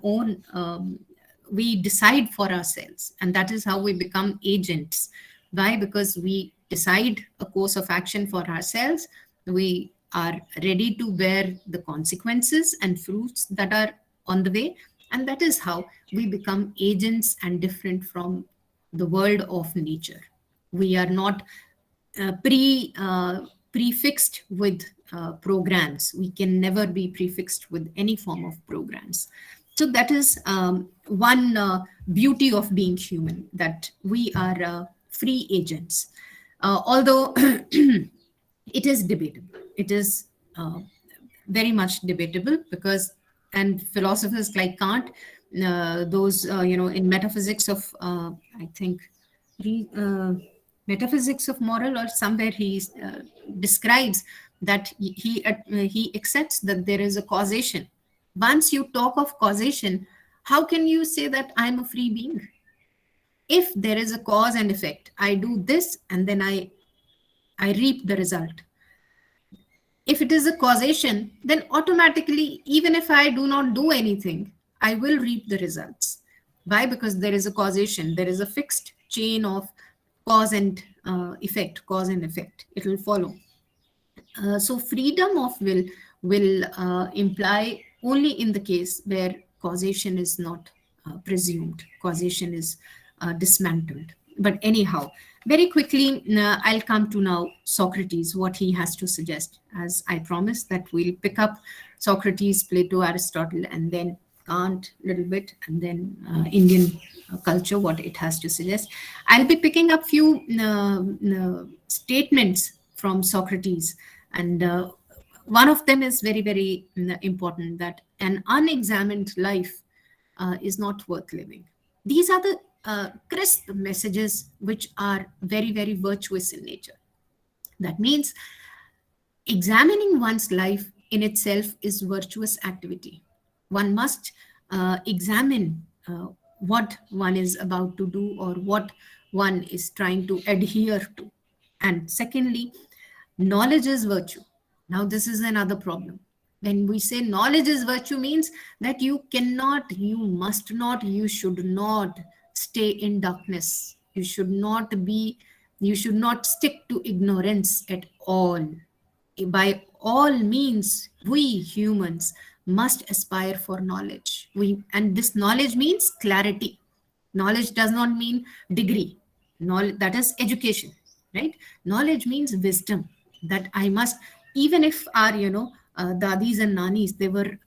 Speaker 2: we decide for ourselves, and that is how we become agents. Why? Because we decide a course of action for ourselves. We are ready to bear the consequences and fruits that are on the way. And that is how we become agents and different from the world of nature. We are not prefixed with programs. We can never be prefixed with any form of programs. So that is one beauty of being human, that we are free agents. Although it is debatable. It is very much debatable, because, and philosophers like Kant, those, in metaphysics of, I think, metaphysics of moral or somewhere he describes that he accepts that there is a causation Once you talk of causation, how can you say that I'm a free being? If there is a cause and effect, I do this and then I reap the result. If it is a causation, then automatically, even if I do not do anything, I will reap the results. Why? Because there is a causation, there is a fixed chain of cause and effect, cause and effect. It will follow. So freedom of will imply only in the case where causation is not presumed, causation is dismantled. But anyhow, very quickly, I'll come to now Socrates, what he has to suggest. As I promised that we'll pick up Socrates, Plato, Aristotle, and then Kant a little bit, and then Indian culture, what it has to suggest. I'll be picking up few statements from Socrates, and one of them is very, very important, that an unexamined life is not worth living. These are the crisp messages which are very, very virtuous in nature. That means examining one's life in itself is virtuous activity. One must examine what one is about to do or what one is trying to adhere to. And secondly, knowledge is virtue. Now, this is another problem. When we say knowledge is virtue, means that you cannot, you must not, you should not stay in darkness. You should not be, you should not stick to ignorance at all. By all means, we humans must aspire for knowledge. And this knowledge means clarity. Knowledge does not mean degree. Knowledge, that is education, right? Knowledge means wisdom. That I must, even if our, dadis and nanis, they were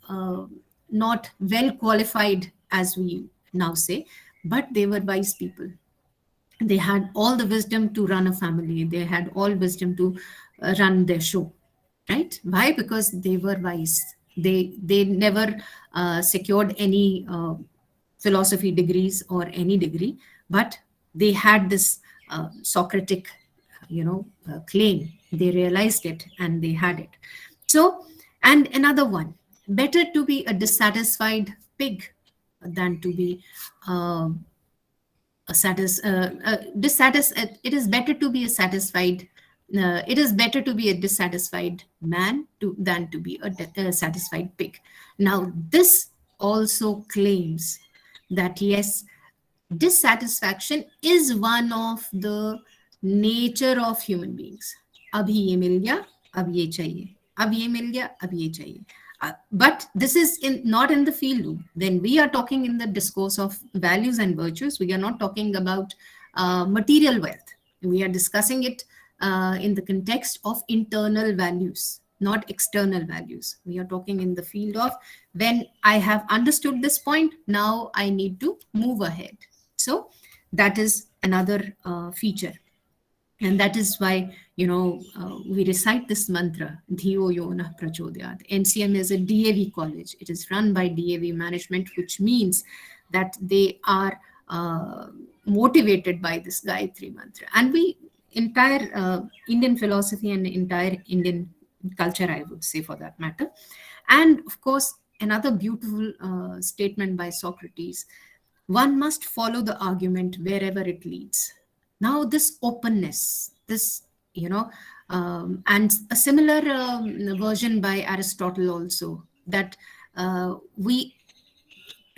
Speaker 2: not well qualified, as we now say, but they were wise people. They had all the wisdom to run a family. They had all wisdom to run their show, right? Why? Because they were wise. They never secured any philosophy degrees or any degree, but they had this Socratic, claim. They realized it and they had it. So, and another one, better to be a dissatisfied pig than to be it is better to be a satisfied it is better to be a dissatisfied man than to be a satisfied pig. Now this also claims that yes, dissatisfaction is one of the nature of human beings. Abhi ye mil gaya, ab ye chahiye. Ab ye mil gaya, ab ye chahiye. But this is not in the field loop. When we are talking in the discourse of values and virtues, we are not talking about material wealth. We are discussing it in the context of internal values, not external values. We are talking in the field of when I have understood this point, now I need to move ahead. So that is another feature. And that is why, we recite this mantra, Dhiyo Yona Prachodayat. NCM is a DAV college. It is run by DAV management, which means that they are motivated by this Gayatri mantra. And we, entire Indian philosophy and entire Indian culture, I would say, for that matter. And of course, another beautiful statement by Socrates, one must follow the argument wherever it leads. Now, this openness, this, and a similar version by Aristotle also, that to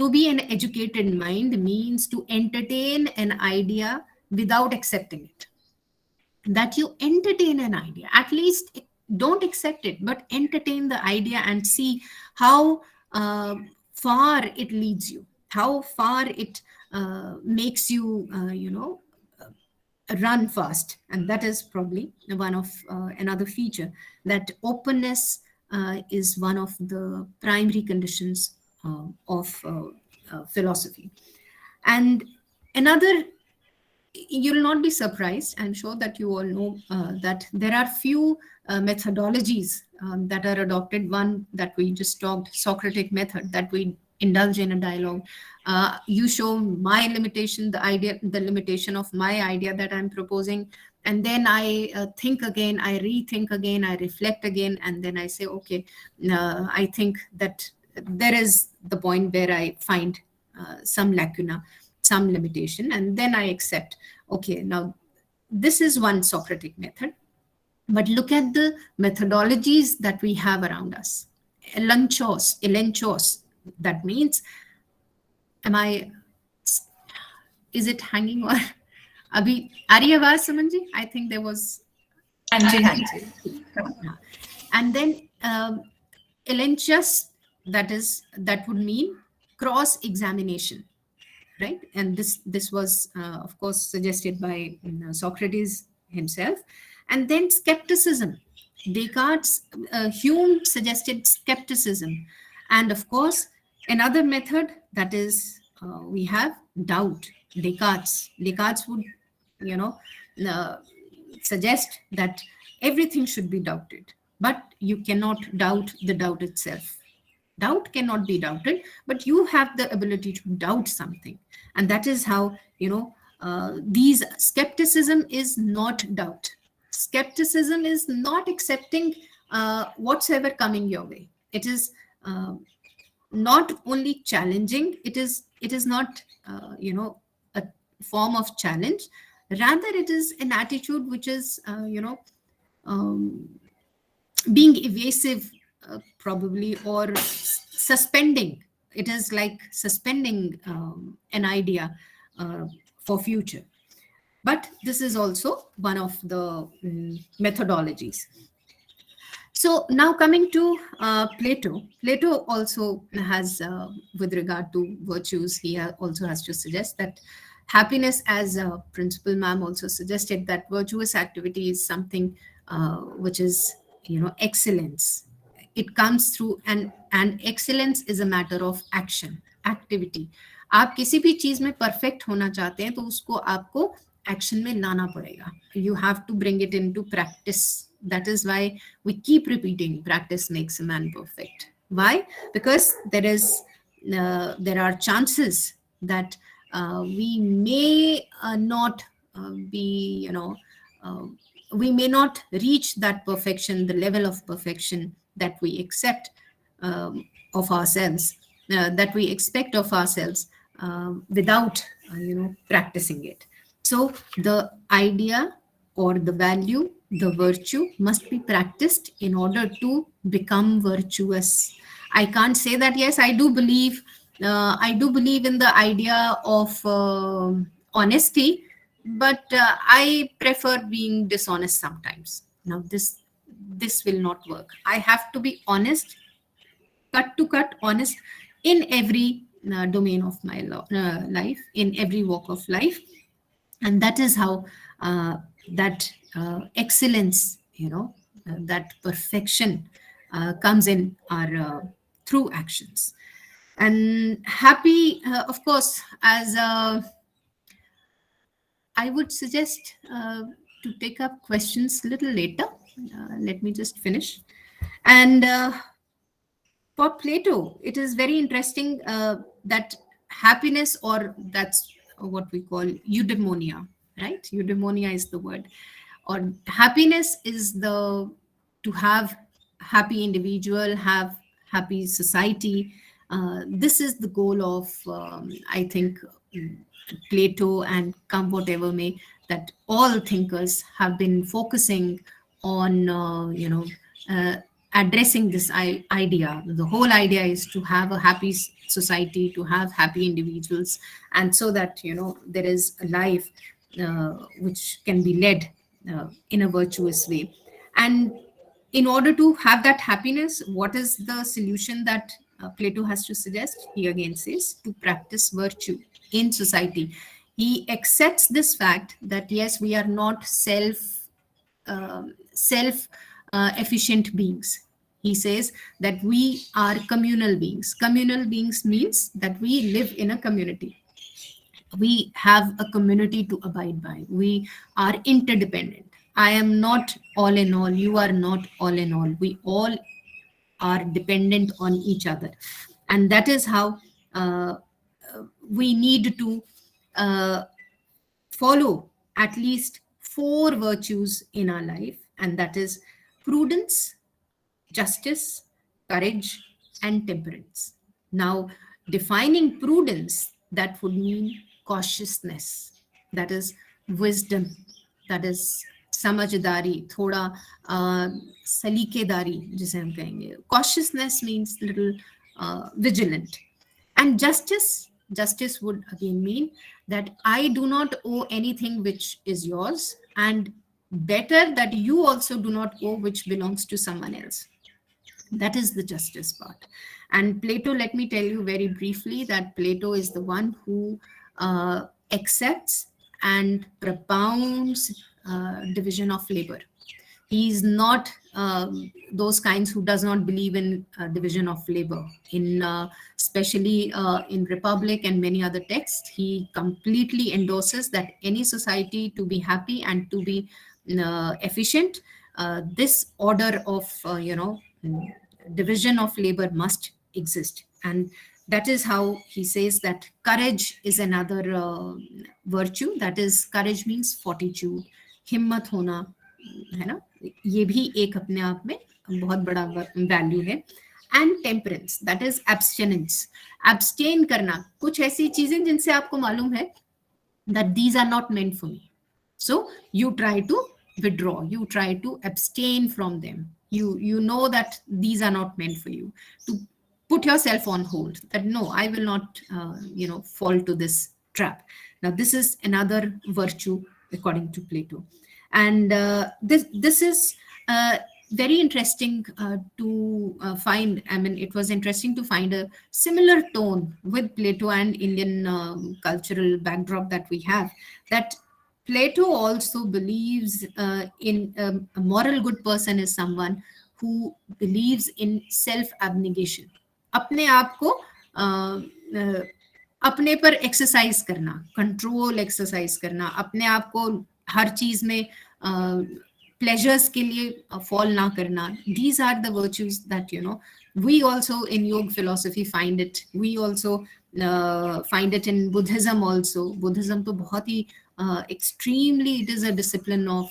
Speaker 2: be an educated mind means to entertain an idea without accepting it. That you entertain an idea, at least don't accept it, but entertain the idea and see how far it leads you, how far it makes you, run fast. And that is probably one of another feature, that openness is one of the primary conditions of philosophy. And another, you'll not be surprised, I'm sure that you all know that there are few methodologies that are adopted. One that we just talked, Socratic method, that we indulge in a dialogue. You show my limitation, the limitation of my idea that I'm proposing, and then I think again, I rethink again, I reflect again, and then I say, okay, I think that there is the point where I find some lacuna, some limitation, and then I accept, okay, now this is one Socratic method, but look at the methodologies that we have around us. Elenchos, that means, is it hanging or abhi aa rahi hai awaaz Suman ji? I think there was
Speaker 1: Hanji, hanji.
Speaker 2: and then elenchus, that would mean cross examination, right? And this was of course suggested by Socrates himself. And then skepticism, Descartes, Hume suggested skepticism. And of course another method, that is we have doubt. Descartes would suggest that everything should be doubted, but you cannot doubt the doubt itself. Doubt cannot be doubted, but you have the ability to doubt something. And that is how, these skepticism is not doubt. Skepticism is not accepting whatsoever coming your way. It is not only challenging, it is not a form of challenge. Rather, it is an attitude which is being evasive, probably, or suspending. It is like suspending an idea for future. But this is also one of the methodologies. So now coming to Plato. Plato also has, with regard to virtues, he also has to suggest that happiness, as Principal Ma'am also suggested, that virtuous activity is something which is, excellence. It comes through, and excellence is a matter of action, activity. आप किसी भी चीज में perfect होना चाहते हैं तो उसको आपको एक्शन में लाना पड़ेगा. You have to bring it into practice. That is why we keep repeating, practice makes a man perfect. Why? Because there are chances that we may not be, we may not reach that perfection, the level of perfection that we accept of ourselves, that we expect of ourselves without, practicing it. So the idea or the value, the virtue must be practiced in order to become virtuous. I can't say that, yes, I do believe in the idea of honesty, but I prefer being dishonest sometimes. Now this will not work. I have to be honest, cut to cut honest in every domain of my life, in every walk of life. And that is how that excellence, that perfection comes in our through actions. And happy, of course, as I would suggest to take up questions a little later. Let me just finish. And for Plato, it is very interesting that happiness, or that's what we call eudaimonia, right? Eudaimonia is the word. Or happiness is to have happy individual, have happy society. This is the goal of, I think, Plato, and come whatever may, that all thinkers have been focusing on, addressing this idea. The whole idea is to have a happy society, to have happy individuals, and so that, there is a life which can be led in a virtuous way. And in order to have that happiness, what is the solution that Plato has to suggest? He again says to practice virtue in society. He accepts this fact that, yes, we are not efficient beings. He says that we are communal beings. Communal beings means that we live in a community. We have a community to abide by. We are interdependent. I am not all in all. You are not all in all. We all are dependent on each other. And that is how we need to follow at least 4 virtues in our life. And that is prudence, justice, courage, and temperance. Now, defining prudence, that would mean cautiousness, that is wisdom, that is समझदारी, थोड़ा सलीकेदारी जिसे हम कहेंगे. Cautiousness means little vigilant. And justice would again mean that I do not owe anything which is yours, and better that you also do not owe which belongs to someone else. That is the justice part. And Plato, let me tell you very briefly that Plato is the one who accepts and propounds division of labor. He is not those kinds who does not believe in division of labor. In especially in Republic and many other texts, he completely endorses that any society to be happy and to be efficient, this order of division of labor must exist. And that is how he says that courage is another virtue. That is, courage means fortitude, हिम्मत होना, है ना, ये भी एक अपने आप में बहुत बड़ा वैल्यू है. And temperance, that is abstinence, abstain करना कुछ ऐसी चीजें जिनसे आपको मालूम है that these are not meant for me, so you try to withdraw, you try to abstain from them. You know that these are not meant for you, to put yourself on hold, that no, I will not fall to this trap. Now this is another virtue according to Plato. And this is very interesting to find. I mean, it was interesting to find a similar tone with Plato and Indian cultural backdrop that we have, that Plato also believes in a moral good person is someone who believes in self-abnegation. अपने आप को अपने पर exercise करना, control exercise करना, अपने आप को हर चीज में प्लेजर्स के लिए फॉल ना करना. These are the virtues that we also in yoga philosophy find it. We also find it in Buddhism also. Buddhism तो बहुत ही extremely, it is a discipline of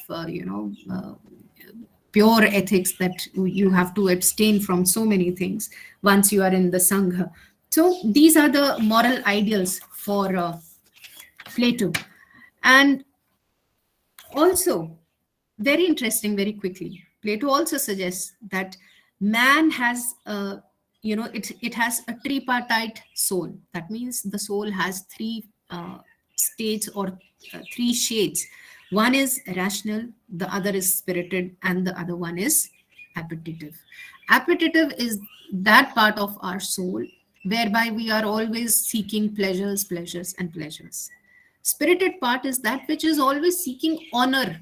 Speaker 2: pure ethics, that you have to abstain from so many things once you are in the Sangha. So these are the moral ideals for Plato. And also, very interesting, very quickly, Plato also suggests that man has, it has a tripartite soul. That means the soul has three states or three shades. One is rational, the other is spirited, and the other one is appetitive. Appetitive is that part of our soul whereby we are always seeking pleasures, pleasures, and pleasures. Spirited part is that which is always seeking honor,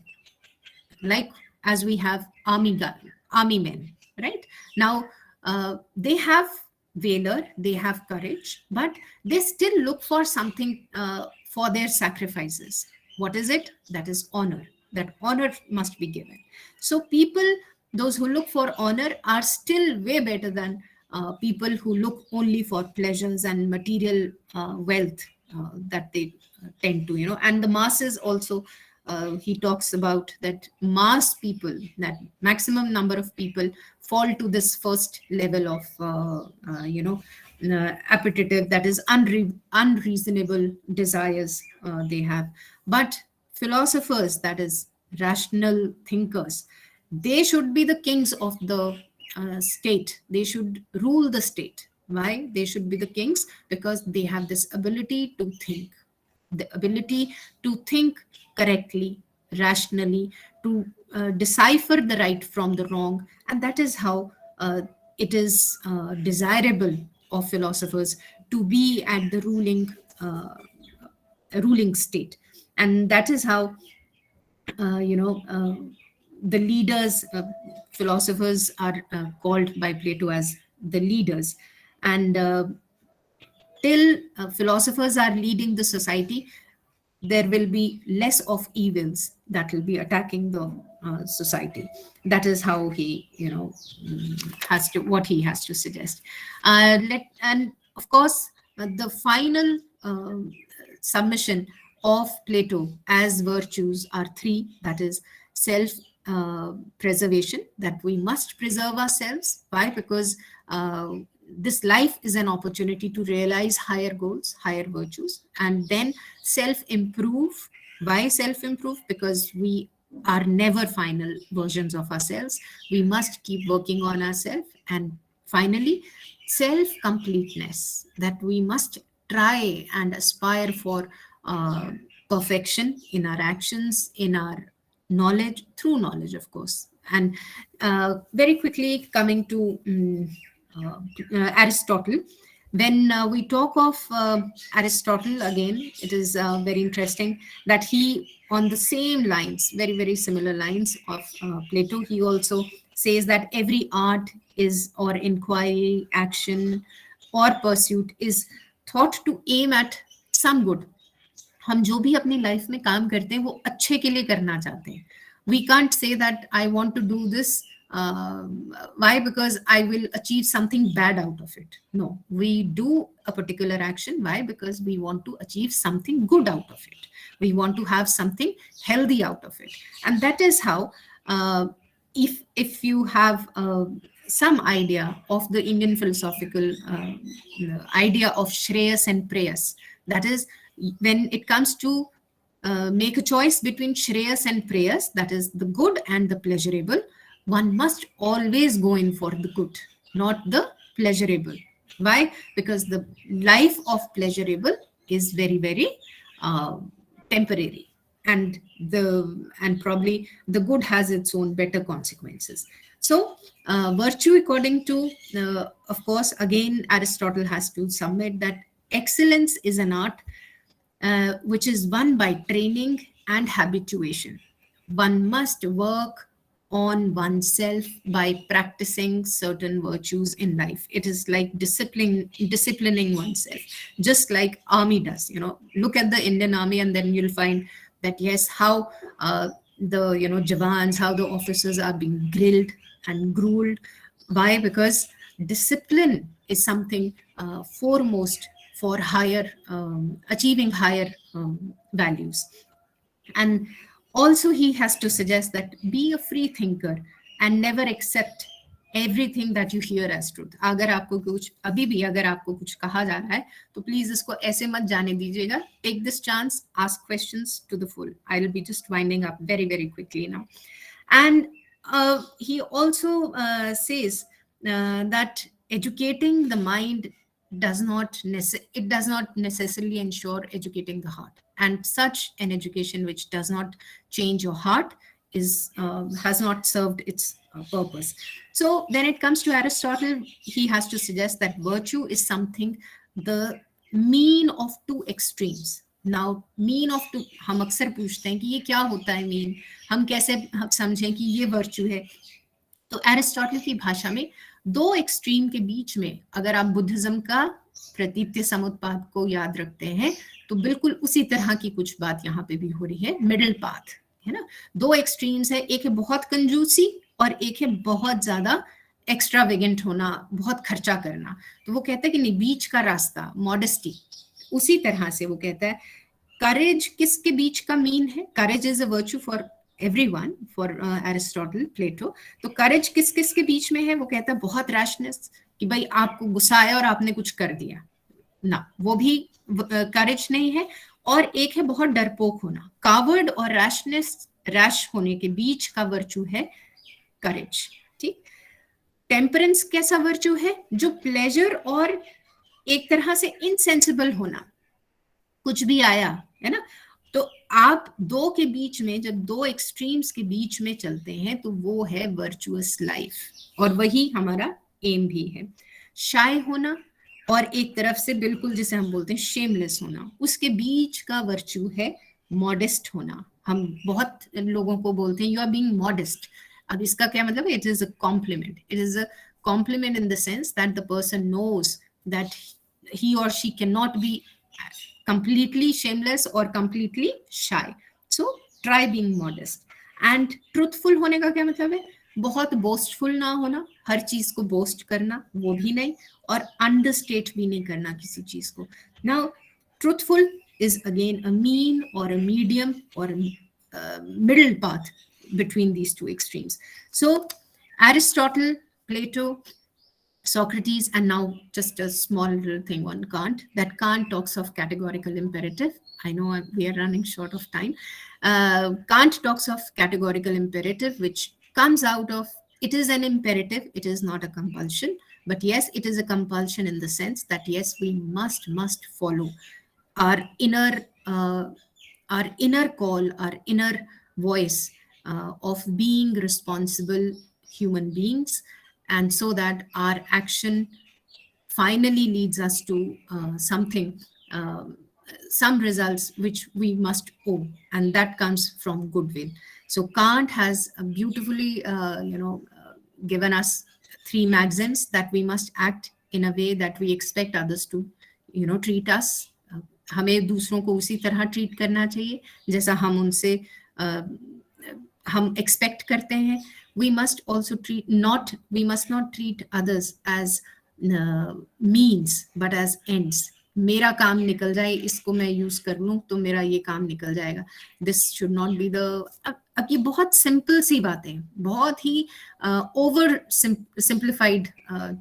Speaker 2: like as we have army men, right? Now, they have valor, they have courage, but they still look for something for their sacrifices. What is it? That is honor. That honor must be given. So people, those who look for honor, are still way better than people who look only for pleasures and material wealth that they tend to, and the masses also. He talks about that mass people, that maximum number of people fall to this first level of, appetitive, that is unreasonable desires they have. But philosophers, that is rational thinkers, they should be the kings of the state. They should rule the state. Why? They should be the kings because they have this ability to think, the ability to think correctly, rationally, to decipher the right from the wrong. And that is how it is desirable of philosophers to be at the ruling state. And that is how the leaders, philosophers are called by Plato as the leaders. And till philosophers are leading the society, there will be less of evils that will be attacking the society. That is how he, what he has to suggest. And of course, the final submission of Plato as virtues are three. That is self-preservation, that we must preserve ourselves. Why? Because this life is an opportunity to realize higher goals, higher virtues, and then self-improve. Why self-improve? Because we are never final versions of ourselves. We must keep working on ourselves. And finally, self-completeness, that we must try and aspire for perfection in our actions, in our knowledge, through knowledge, of course. And very quickly coming to Aristotle. When we talk of Aristotle, again, it is very interesting that he, on the same lines, very, very similar lines of Plato, he also says that every art is, or inquiry, action, or pursuit is thought to aim at some good. हम जो भी अपनी life में काम करते हैं वो अच्छे के लिए करना चाहते हैं. We can't say that I want to do this. Why? Because I will achieve something bad out of it. No, we do a particular action. Why? Because we want to achieve something good out of it. We want to have something healthy out of it. And that is how, if you have some idea of the Indian philosophical idea of Shreyas and Preyas, that is, when it comes to make a choice between Shreyas and Preyas, that is the good and the pleasurable, one must always go in for the good, not the pleasurable. Why? Because the life of pleasurable is very, very temporary, and probably the good has its own better consequences. So virtue, according to, of course, again, Aristotle has to submit that excellence is an art which is won by training and habituation. One must work on oneself by practicing certain virtues in life. It is like disciplining oneself, just like army does. Look at the Indian army, and then you'll find that, yes, how the Jawans, how the officers are being grilled and groomed. Why? Because discipline is something foremost for higher achieving higher values. And also he has to suggest that be a free thinker and never accept everything that you hear as truth. अगर आपको कुछ अभी भी अगर आपको कुछ कहा जा रहा है तो प्लीज इसको ऐसे मत जाने दीजिएगा. Take this chance, ask questions to the full. I'll be just winding up very, very quickly now. And he also says that educating the mind does not necessarily ensure educating the heart, and such an education which does not change your heart is has not served its purpose. So when it comes to Aristotle, he has to suggest that virtue is something, the mean of two extremes. Now mean of two, हम अक्सर पूछते हैं कि ये क्या होता है mean, हम कैसे समझें कि ये वर्च्यू है. तो एरिस्टोटल की भाषा में दो एक्सट्रीम के बीच में, अगर आप बुद्धिज्म का प्रतीत्य समुत्पाद को याद रखते हैं तो बिल्कुल उसी तरह की कुछ बात यहाँ पे भी हो रही है. मिडिल पाथ है ना, दो एक्सट्रीम्स है, एक है बहुत कंजूसी और एक है बहुत ज्यादा एक्स्ट्रावेगेंट होना, बहुत खर्चा करना. तो वो कहता है कि नहीं, बीच का रास्ता मॉडेस्टी. उसी तरह से वो कहता है करेज किसके बीच का मीन है. Courage is a virtue for everyone, for Aristotle, Plato. तो करेज किस किस के बीच में है. वो कहता है बहुत रैशनेस, कि भाई आपको गुस्सा आया और आपने कुछ कर दिया ना, वो भी करेज नहीं है. और एक है बहुत डरपोक होना. कावर्ड और रैश होने के बीच का वर्च्यू है करेज. ठीक. टेम्परेंस कैसा वर्च्यू है, जो प्लेजर और एक तरह से इनसेंसिबल होना, कुछ भी आया है ना, तो आप दो के बीच में, जब दो एक्सट्रीम्स के बीच में चलते हैं तो वो है वर्चुअस लाइफ, और वही हमारा एम भी है. शाय होना और एक तरफ से बिल्कुल जिसे हम बोलते हैं शेमलेस होना, उसके बीच का वर्च्यू है मॉडेस्ट होना. हम बहुत लोगों को बोलते हैं यू आर बीइंग मॉडेस्ट. अब इसका क्या मतलब है? It is a compliment. It is a compliment in the sense that the person knows that he or she cannot be completely shameless or completely shy. So try being modest. And truthful होने का क्या मतलब है? बहुत boastful ना होना, हर चीज को boast करना वो भी नहीं, और understate भी नहीं करना किसी चीज को. Now truthful is again a mean or a medium or a middle path between these two extremes. So Aristotle, Plato, Socrates, and now just a small little thing on Kant, that Kant talks of categorical imperative. I know we are running short of time. Kant talks of categorical imperative, which comes out of, it is an imperative, it is not a compulsion, but yes, it is a compulsion in the sense that yes, we must follow our inner call, our inner voice of being responsible human beings, and so that our action finally leads us to something, some results which we must owe, and that comes from goodwill. So Kant has beautifully, given us three maxims that we must act in a way that we expect others to, treat us. हमें दूसरों को उसी तरह treat करना चाहिए जैसा हम उनसे हम एक्सपेक्ट करते हैं. We must also we must not treat others as means but as ends. मेरा काम निकल जाए, इसको मैं यूज कर लूं तो मेरा ये काम निकल जाएगा. This should not be the. अब ये बहुत सिंपल सी बातें, बहुत ही ओवर सिंप्लीफाइड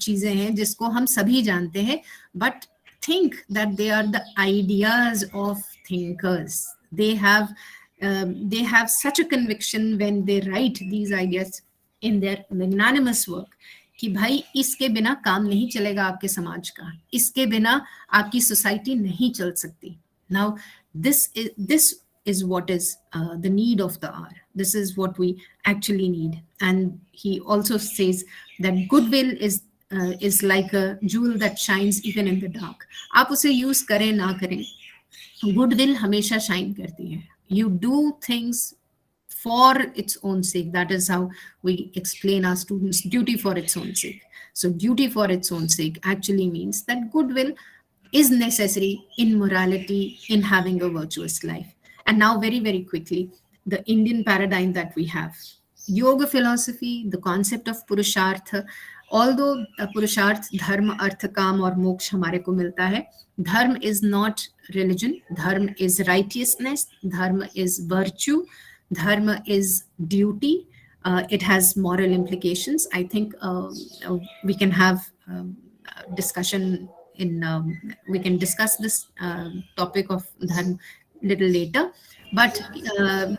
Speaker 2: चीजें हैं जिसको हम सभी जानते हैं, but think that they are the ideas of thinkers. They have such a conviction when they write these ideas in their magnanimous work कि भाई इसके बिना काम नहीं चलेगा आपके समाज का, इसके बिना आपकी सोसाइटी नहीं चल सकती. Now this is what is the need of the hour. This is what we actually need. And he also says that goodwill is like a jewel that shines even in the dark. आप उसे use करें ना करें, goodwill हमेशा shine करती है. You do things for its own sake. That is how we explain our students duty for its own sake. So duty for its own sake actually means that goodwill is necessary in morality, in having a virtuous life. And now very, very quickly, the Indian paradigm that we have. Yoga philosophy, the concept of Purushartha, although Purusharth, Dharma, Artha, Kam और मोक्ष हमारे को मिलता है, धर्म is not religion, धर्म is righteousness, धर्म is virtue, dharma is duty. It has moral implications. I think we can have discussion we can discuss this topic of dharma little later. But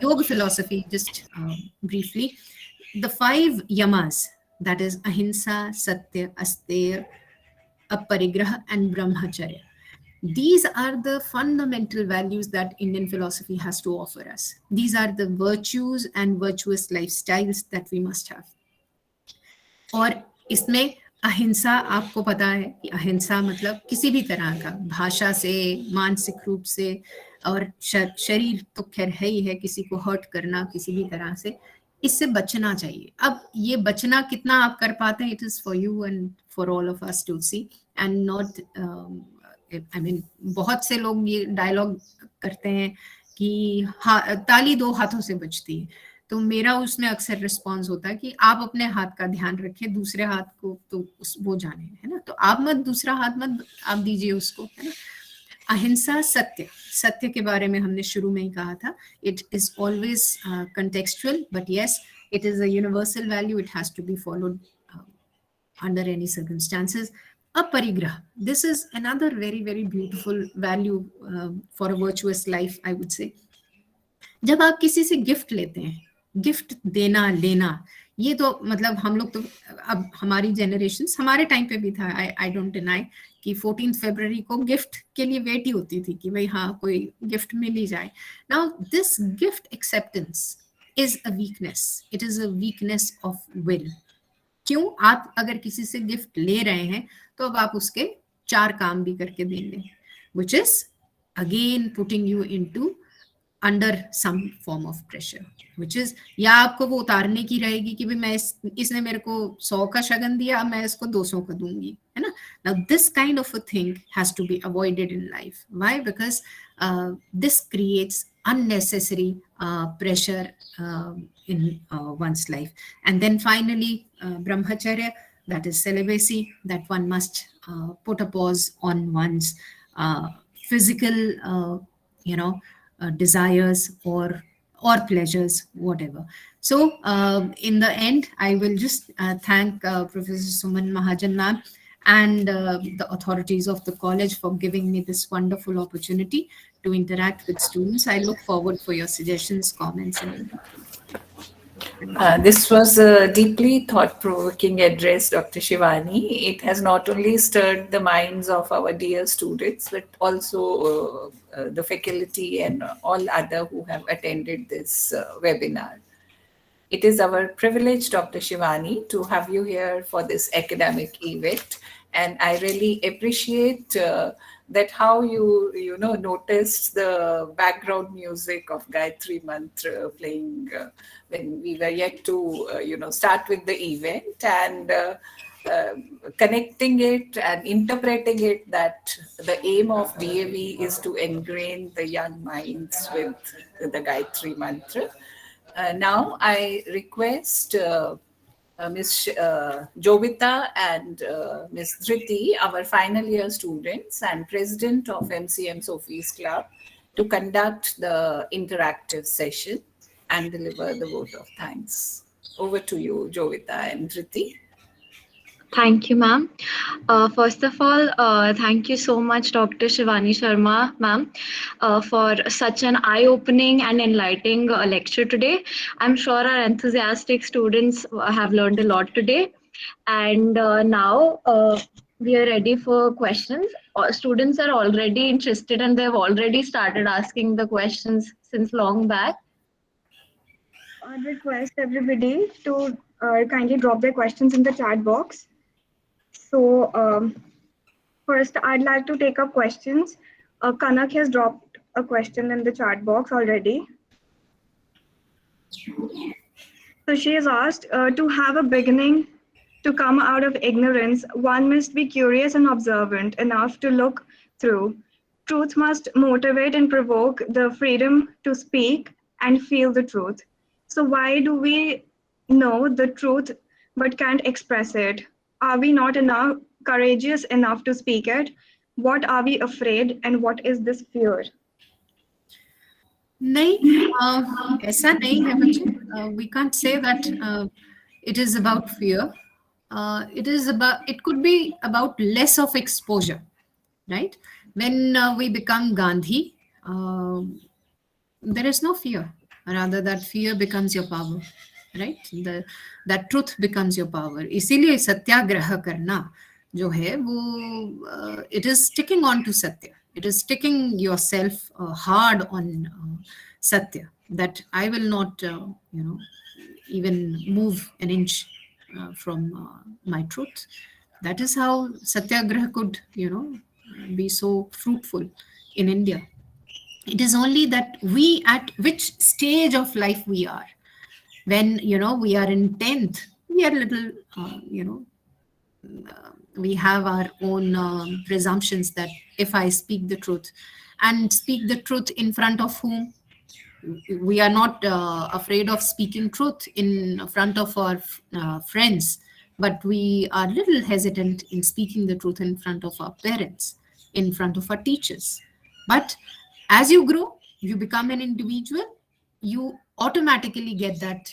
Speaker 2: yoga philosophy, just briefly, the 5 yamas, that is ahimsa, satya, asteya, aparigraha and brahmacharya. These are the fundamental values that Indian philosophy has to offer us. These are the virtues and virtuous lifestyles that we must have. और इसमें अहिंसा, आपको पता है कि अहिंसा मतलब किसी भी तरह का, भाषा से, मानसिक रूप से, और शरीर तो खैर है ही है, किसी को हर्ट करना किसी भी तरह से, इससे बचना चाहिए. अब ये बचना कितना आप कर पाते हैं, it is for you and for all of us to see, and not I mean, बहुत से लोग ये डायलॉग करते हैं कि ताली 2 हाथों से बजती है. तो मेरा उसमें अक्सर रिस्पॉन्स होता है कि आप अपने हाथ का ध्यान रखें, दूसरे हाथ को तो वो जाने, है ना. तो आप मत, दूसरा हाथ मत आप दीजिए उसको, है ना. अहिंसा, सत्य, सत्य के बारे में हमने शुरू में ही कहा था. It is always contextual, but yes, it is a universal value. It has to be followed under any circumstances. Aparigraha. This is another very, very beautiful value for a virtuous life, I would say. जब आप किसी से gift लेते हैं, gift देना लेना, ये तो मतलब हम लोग तो, अब हमारी जनरेशन, हमारे टाइम पे भी था, आई डोंट डिनाई कि 14 फरवरी को गिफ्ट के लिए वेट ही होती थी कि भाई हाँ कोई गिफ्ट मिल ही जाए. Now this gift acceptance is a weakness. It is a weakness of will. क्यों? आप अगर किसी से गिफ्ट ले रहे हैं तो अब आप उसके 4 काम भी करके देंगे, which is again putting you into under some form of pressure, which is, या आपको वो उतारने की रहेगी कि भाई मैं इसने मेरे को 100 का शगन दिया, मैं इसको 200 का दूंगी, है ना. Now this kind of a thing has to be avoided in life. Why? Because this creates unnecessary pressure in one's life. And then finally, brahmacharya, that is celibacy, that one must put a pause on one's physical desires, or or pleasures, whatever. So in the end, I will just thank Professor Suman Mahajan ma'am and the authorities of the college for giving me this wonderful opportunity to interact with students. I look forward for your suggestions, comments, and inputs. Thank you.
Speaker 1: This was a deeply thought-provoking address, Dr. Shivani. It has not only stirred the minds of our dear students, but also the faculty and all other who have attended this webinar. It is our privilege, Dr. Shivani, to have you here for this academic event. And I really appreciate that how you know, noticed the background music of Gayatri Mantra playing when we were yet to, start with the event, and uh, connecting it and interpreting it that the aim of DAV is to ingrain the young minds with the Gayatri Mantra. Now I request Ms. Jovita and Ms. Dhriti, our final year students and president of MCM Sophie's Club, to conduct the interactive session and deliver the vote of thanks. Over to you, Jovita and Dhriti.
Speaker 5: Thank you, ma'am. First of all, thank you so much, Dr. Shivani Sharma, ma'am, for such an eye-opening and enlightening lecture today. I'm sure our enthusiastic students have learned a lot today. And now we are ready for questions. Students are already interested and they've already started asking the questions since long back. I request everybody to kindly drop their questions in the chat box. So first, I'd like to take up questions. Kanak has dropped a question in the chat box already. So she has asked, to have a beginning, to come out of ignorance, one must be curious and observant enough to look through. Truth must motivate and provoke the freedom to speak and feel the truth. So why do we know the truth but can't express it? Are we not enough courageous enough to speak it? What are we afraid and what is this fear?
Speaker 2: नहीं, ऐसा नहीं है बच्चे. We can't say that it is about fear. It could be about less of exposure, right? When we become Gandhi, there is no fear. Rather, that fear becomes your power, right? That truth becomes your power. इसीलिए सत्याग्रह करना जो है वो it is sticking on to satya. It is sticking yourself hard on satya, that I will not even move an inch from my truth. That is how satyagraha could be so fruitful in India. It is only that we, at which stage of life we are. When we are in 10th, we are little we have our own presumptions that if I speak the truth, and speak the truth in front of whom? We are not afraid of speaking truth in front of our friends, but we are little hesitant in speaking the truth in front of our parents, in front of our teachers. But as you grow, you become an individual, you automatically get that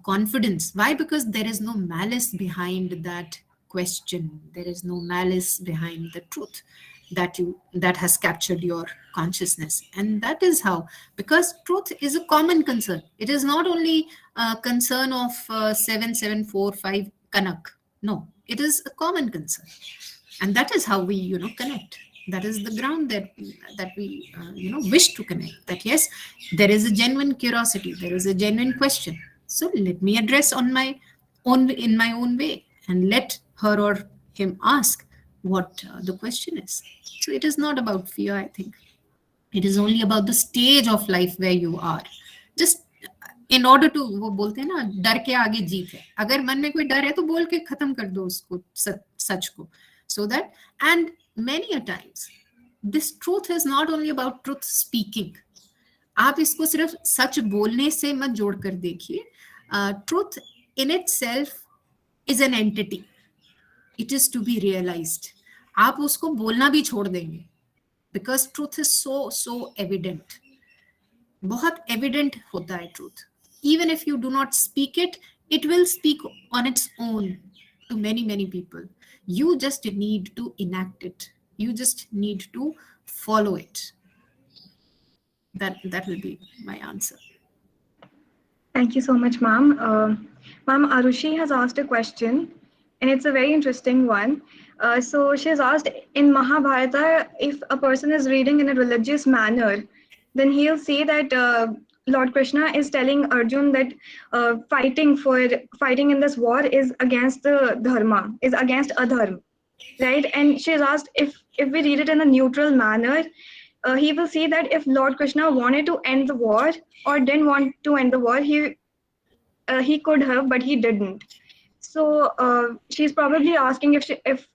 Speaker 2: confidence. Why? Because there is no malice behind that question. There is no malice behind the truth that has captured your consciousness. And that is how, because truth is a common concern. It is not only a concern of 7745 Kanak. No, it is a common concern. And that is how we connect. That is the ground that we wish to connect. That yes, there is a genuine curiosity, there is a genuine question. So let me address in my own way, and let her or him ask what the question is. So it is not about fear, I think. It is only about the stage of life where you are. Just in order to, वो बोलते हैं ना, डर के आगे जीत है. अगर मन में कोई डर है तो बोल के खत्म कर दो उसको, सच को. So that, and many a times, this truth is not only about truth speaking. आप इसको सिर्फ सच बोलने से मत जोड़ कर देखिए. Truth in itself is an entity. It is to be realized. आप उसको बोलना भी छोड़ देंगे, because truth is so evident. बहुत evident होता है truth. Even if you do not speak it, it will speak on its own to many people. You just need to enact it. You just need to follow it. That will be my answer.
Speaker 6: Thank you so much, ma'am. Ma'am, Arushi has asked a question, and it's a very interesting one. So she has asked, in Mahabharata, if a person is reading in a religious manner, then he'll see that Lord Krishna is telling Arjun that fighting in this war is against the dharma, is against adharma, right? And she's asked, if we read it in a neutral manner, he will see that if Lord Krishna wanted to end the war or didn't want to end the war, he could have, but he didn't. So she's probably asking if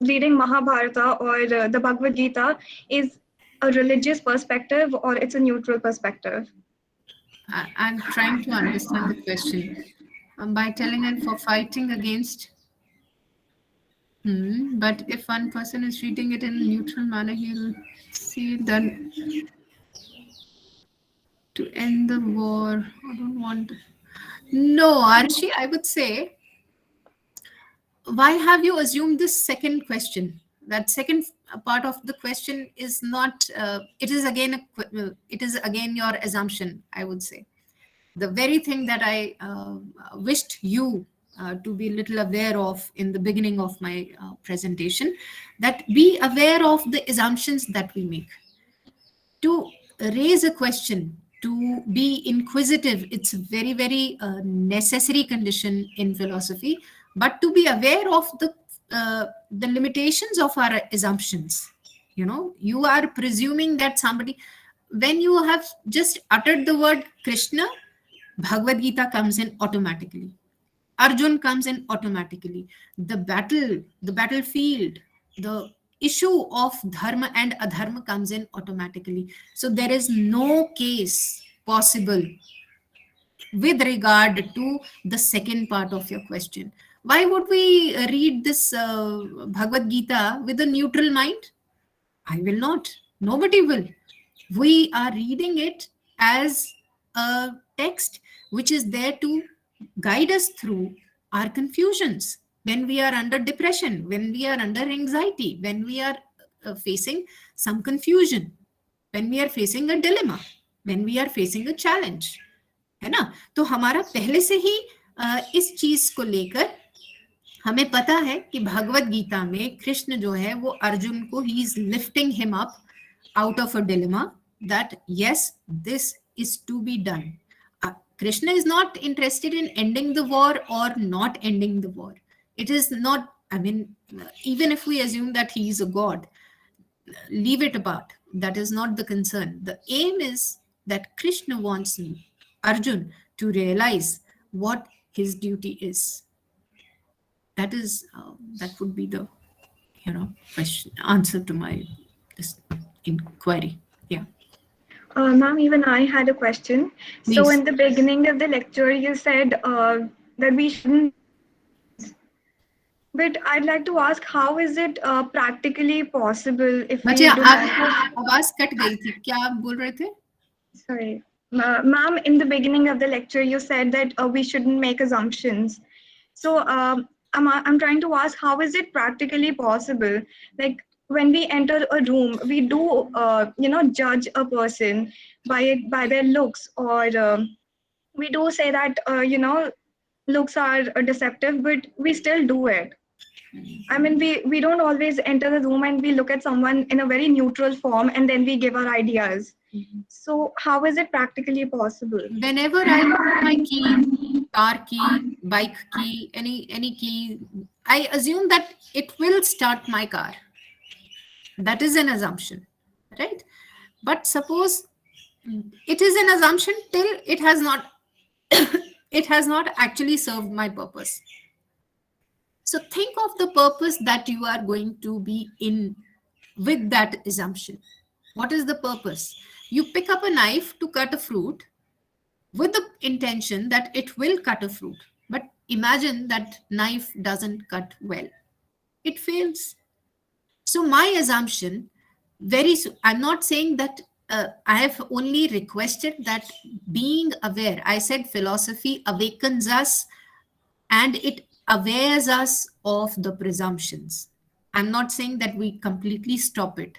Speaker 6: reading Mahabharata or the Bhagavad Gita is a religious perspective or it's a neutral perspective.
Speaker 2: I'm trying to understand the question. By telling him for fighting against. But if one person is reading it in a neutral manner, he'll see that to end the war. I don't want. No, Arshi, I would say, why have you assumed this second question? That second part of the question is not. It is again your assumption, I would say. The very thing that I wished you to be a little aware of in the beginning of my presentation, that be aware of the assumptions that we make. To raise a question, to be inquisitive, it's a very necessary condition in philosophy, but to be aware of the limitations of our assumptions. You are presuming that somebody, when you have just uttered the word Krishna, Bhagavad Gita comes in automatically. Arjun comes in automatically. The battlefield, the issue of dharma and adharma comes in automatically. So there is no case possible with regard to the second part of your question. Why would we read this Bhagavad Gita with a neutral mind? I will not. Nobody will. We are reading it as a text which is there to guide us through our confusions when we are under depression, when we are under anxiety, when we are facing some confusion, when we are facing a dilemma, when we are facing a challenge. है ना? तो हमारा पहले से ही इस चीज को लेकर हमें पता है कि भगवत गीता में कृष्ण जो है वो अर्जुन को he is lifting him up out of a dilemma, that yes, this is to be done. Krishna is not interested in ending the war or not ending the war. It is not, even if we assume that he is a god, leave it apart. That is not the concern. The aim is that Krishna wants me, Arjun, to realize what his duty is. That would be the question, answer to my this inquiry. Yeah.
Speaker 6: Ma'am, even I had a question.
Speaker 2: Please.
Speaker 6: So in the beginning of the lecture, you said that we shouldn't. But I'd like to ask, how is it practically possible if we do not...
Speaker 2: आवाज cut गई थी, क्या आप बोल रहे थे?
Speaker 6: Sorry. Ma'am, in the beginning of the lecture, you said that we shouldn't make assumptions. So I'm trying to ask, how is it practically possible? Like, when we enter a room, we do, judge a person by their looks, or we do say that, looks are deceptive, but we still do it. I mean, we don't always enter the room and we look at someone in a very neutral form and then we give our ideas. So how is it practically possible?
Speaker 2: Whenever I put my key, car key, bike key, any key, I assume that it will start my car. That is an assumption, right? But suppose it is an assumption till it has not it has not actually served my purpose. So think of the purpose that you are going to be in with that assumption. What is the purpose? You pick up a knife to cut a fruit with the intention that it will cut a fruit. But imagine that knife doesn't cut well. It fails. So my assumption, I'm not saying that I have only requested that being aware, I said philosophy awakens us and it awares us of the presumptions. I'm not saying that we completely stop it.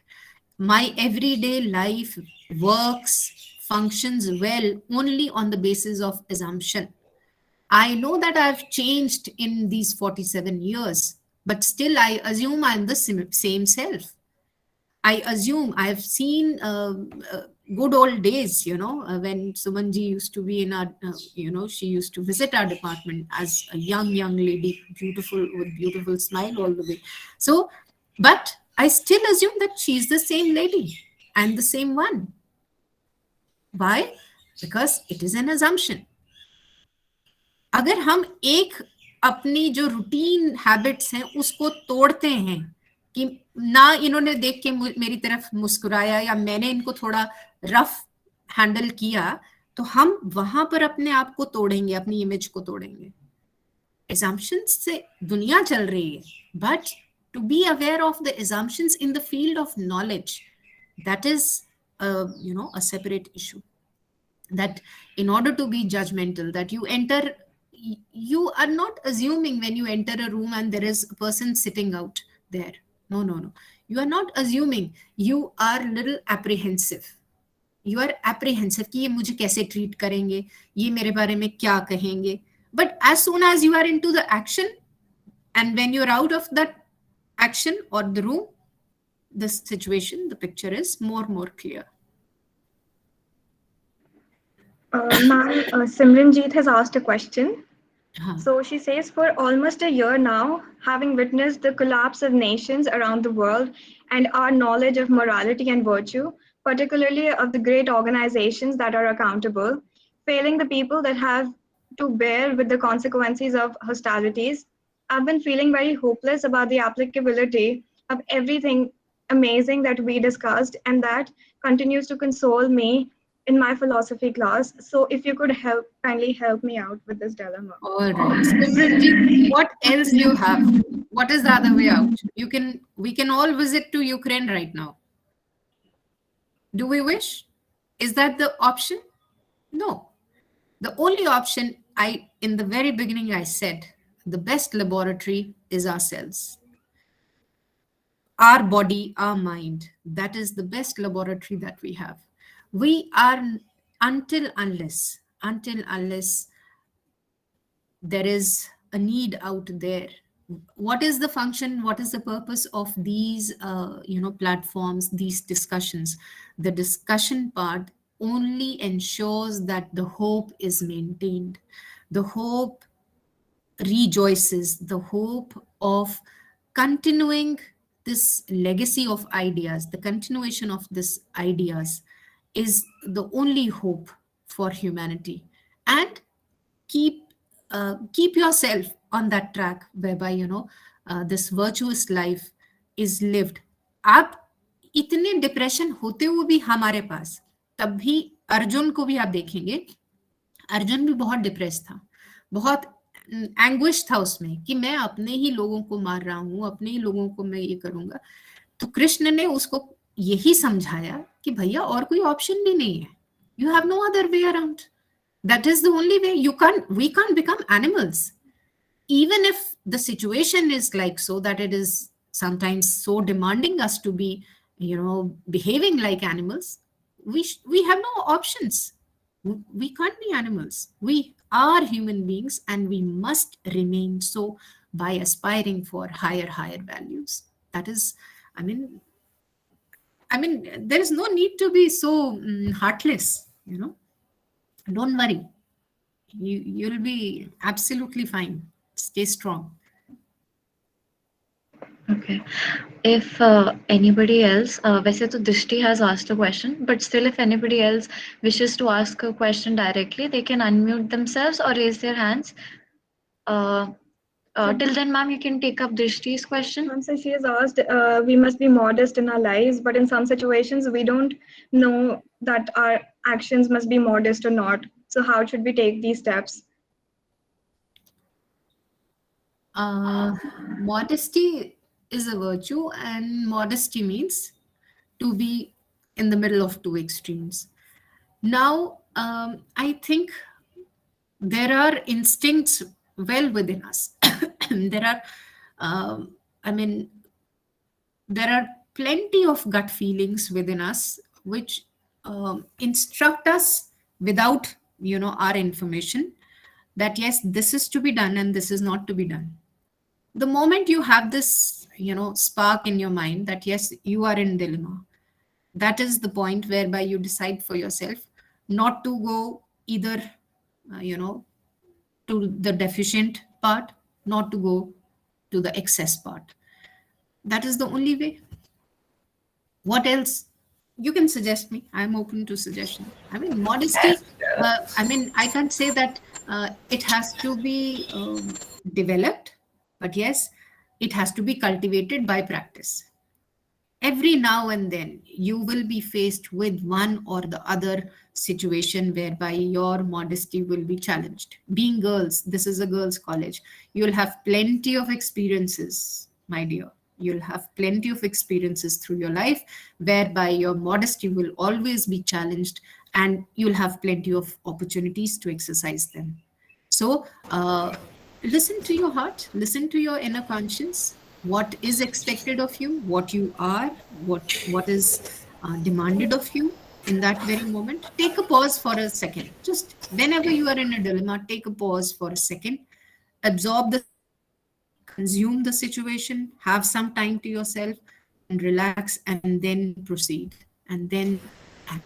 Speaker 2: My everyday life works, functions well only on the basis of assumption. I know that I've changed in these 47 years, but still I assume I'm the same self. I assume I've seen good old days, when Sumanji used to be in our, she used to visit our department as a young lady, beautiful, with beautiful smile all the way. So, but I still assume that she's the same lady and the same one. Why? Because it is an assumption. अगर हम एक अपनी जो routine habits हैं उसको तोड़ते हैं कि ना इन्होंने देख के मेरी तरफ मुस्कुराया या मैंने इनको थोड़ा रफ हैंडल किया, तो हम वहां पर अपने आप को तोड़ेंगे, अपनी इमेज को तोड़ेंगे. assumptions से दुनिया चल रही है, but to be aware of the assumptions in the field of knowledge, that is a separate issue. That in order to be judgmental, that you are not assuming when you enter a room and there is a person sitting out there. No. You are not assuming. You are a little apprehensive. You are apprehensive कि ये मुझे कैसे treat करेंगे, ये मेरे बारे में क्या कहेंगे. But as soon as you are into the action, and when you're out of that action or the room, the situation, the picture is more clear.
Speaker 6: Ma'am, Simranjeet has asked a question.
Speaker 2: Huh.
Speaker 6: So she says, for almost a year now, having witnessed the collapse of nations around the world and our knowledge of morality and virtue, particularly of the great organizations that are accountable, failing the people that have to bear with the consequences of hostilities, I've been feeling very hopeless about the applicability of everything amazing that we discussed, and that continues to console me in my philosophy class. So if you could kindly help me out with this dilemma.
Speaker 2: All right. Simranjit, what else you have? What is the other way out? We can all visit to Ukraine right now. Do we wish? Is that the option? No. The only option, in the very beginning I said, the best laboratory is ourselves. Our body, our mind, that is the best laboratory that we have. We are, until unless there is a need out there. What is the function? What is the purpose of these, platforms, these discussions? The discussion part only ensures that the hope is maintained. The hope rejoices, the hope of continuing this legacy of ideas, the continuation of these ideas is the only hope for humanity. And keep yourself on that track whereby this virtuous life is lived. आप इतने depression होते हुए भी हमारे पास, तब भी अर्जुन को भी आप देखेंगे, अर्जुन भी बहुत डिप्रेस था, बहुत एंग्विश था उसमें कि मैं अपने ही लोगों को मार रहा हूं, अपने ही लोगों को मैं ये करूंगा. तो कृष्ण ने उसको यही समझाया कि भैया और कोई ऑप्शन भी नहीं है. You have no other way around. That is the only way. We can't become animals. Even if the situation is like so that it is sometimes so demanding us to be, behaving like animals, we have no options. We can't be animals. We are human beings and we must remain so by aspiring for higher values. That is, I mean, there is no need to be so heartless, Don't worry. You'll be absolutely fine. Stay strong.
Speaker 5: Okay. If anybody else, वैसे तो Dishti has asked a question, but still if anybody else wishes to ask a question directly, they can unmute themselves or raise their hands. Till then, ma'am, you can take up Drishti's question.
Speaker 6: Ma'am, so she has asked, we must be modest in our lives, but in some situations we don't know that our actions must be modest or not. So how should we take these steps?
Speaker 2: Modesty is a virtue, and modesty means to be in the middle of two extremes. Now, I think there are instincts well within us. There are, I mean, there are plenty of gut feelings within us which instruct us without, our information, that yes, this is to be done and this is not to be done. The moment you have this, spark in your mind that yes, you are in dilemma, that is the point whereby you decide for yourself not to go either, you know to the deficient part, not to go to the excess part. That is the only way. What else? You can suggest me. I'm open to suggestion. I mean, modesty. I can't say that it has to be developed, but yes, it has to be cultivated by practice. Every now and then you will be faced with one or the other situation whereby your modesty will be challenged. Being girls, this is a girls college, you'll have plenty of experiences, my dear. You'll have plenty of experiences through your life whereby your modesty will always be challenged, and you'll have plenty of opportunities to exercise them. So listen to your heart, listen to your inner conscience, what is expected of you, what you are, what is demanded of you in that very moment. Take a pause for a second. Just whenever you are in a dilemma, take a pause for a second, absorb the situation, consume the situation, have some time to yourself, and relax, and then proceed, and then act.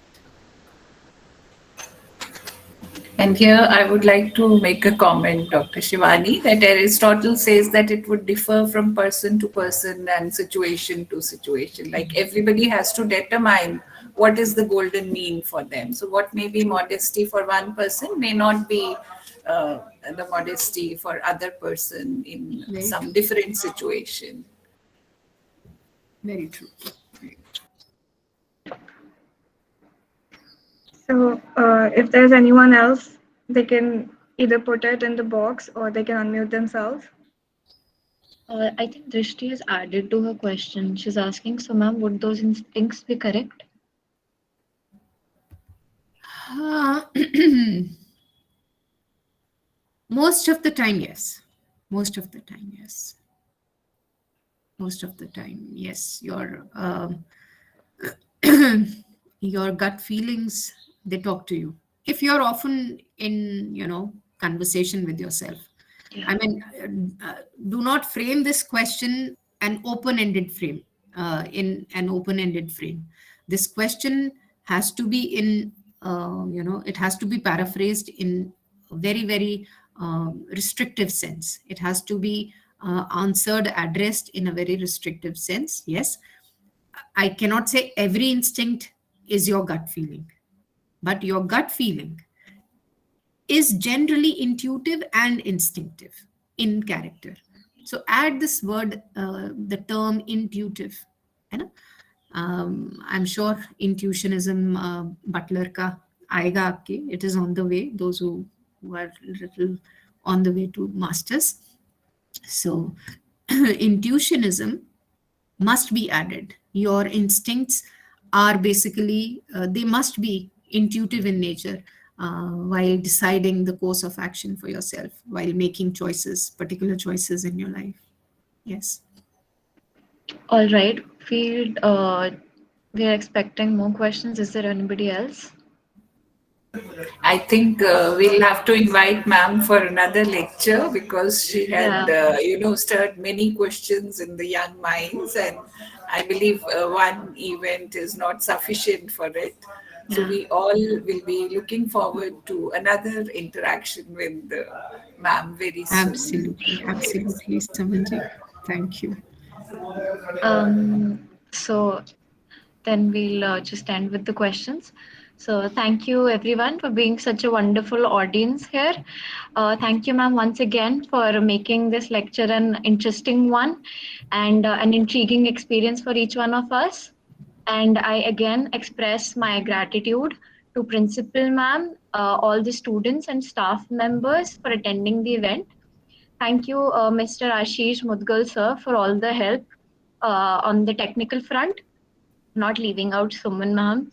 Speaker 1: And here I would like to make a comment, Dr. Shivani, that Aristotle says that it would differ from person to person and situation to situation. Like everybody has to determine what is the golden mean for them. So what may be modesty for one person may not be the modesty for other person in
Speaker 2: Very
Speaker 1: some
Speaker 2: true.
Speaker 1: different situation.
Speaker 2: Very true.
Speaker 6: So if there's anyone else, they can either put it in the box or they can unmute themselves.
Speaker 5: I think Drishti has added to her question. She's asking, so ma'am, would those instincts be correct?
Speaker 2: Most of the time, yes. Most of the time, yes. Most of the time, yes. Your gut feelings, they talk to you. If you're often in, conversation with yourself,
Speaker 5: Yeah.
Speaker 2: I mean, do not frame this question an open-ended frame. In an open-ended frame, this question has to be it has to be paraphrased in a very, very restrictive sense. It has to be answered, addressed in a very restrictive sense. Yes, I cannot say every instinct is your gut feeling, but your gut feeling is generally intuitive and instinctive in character. So add this word, the term intuitive. है ना? I'm sure intuitionism Butler ka आएगा आपके. It is on the way. Those who are little on the way to masters. So intuitionism must be added. Your instincts are basically, they must be intuitive in nature while deciding the course of action for yourself, while making choices, particular choices in your life. Yes.
Speaker 5: All right. We're expecting more questions. Is there anybody else?
Speaker 1: I think we'll have to invite ma'am for another lecture because she had, stirred many questions in the young minds, and I believe one event is not sufficient for it. So
Speaker 2: Yeah.
Speaker 1: we all will be looking forward to another interaction with ma'am very soon.
Speaker 2: Absolutely, absolutely, Samanji. Thank you.
Speaker 5: So then we'll just end with the questions. So thank you everyone for being such a wonderful audience here. Thank you, ma'am, once again for making this lecture an interesting one and an intriguing experience for each one of us. And I again express my gratitude to Principal ma'am, all the students and staff members for attending the event. Thank you, Mr. Ashish Mudgal sir, for all the help on the technical front. not leaving out Suman ma'am.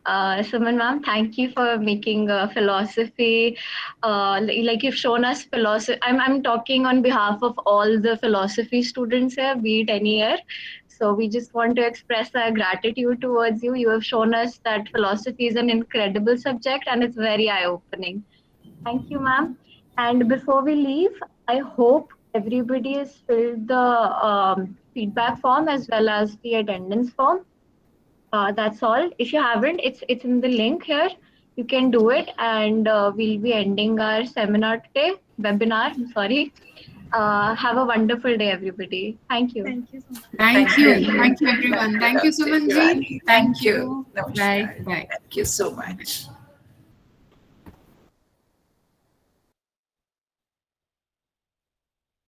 Speaker 5: Suman ma'am, thank you for making philosophy. Like you've shown us philosophy. I'm talking on behalf of all the philosophy students here, be it any year. So we just want to express our gratitude towards you. You have shown us that philosophy is an incredible subject and it's very eye-opening. Thank you, ma'am. And before we leave, I hope everybody has filled the feedback form as well as the attendance form. That's all. If you haven't, it's in the link here. You can do it, and we'll be ending our seminar today, webinar. I'm sorry. Have a wonderful day, everybody. Thank you.
Speaker 6: Thank you so much.
Speaker 2: Thank you. Thank you, everyone. Thank you,
Speaker 1: Dr.
Speaker 2: Sumanji.
Speaker 1: Shivani. Thank you.
Speaker 2: Bye.
Speaker 1: Namaskar.
Speaker 2: Bye.
Speaker 1: Thank you so much.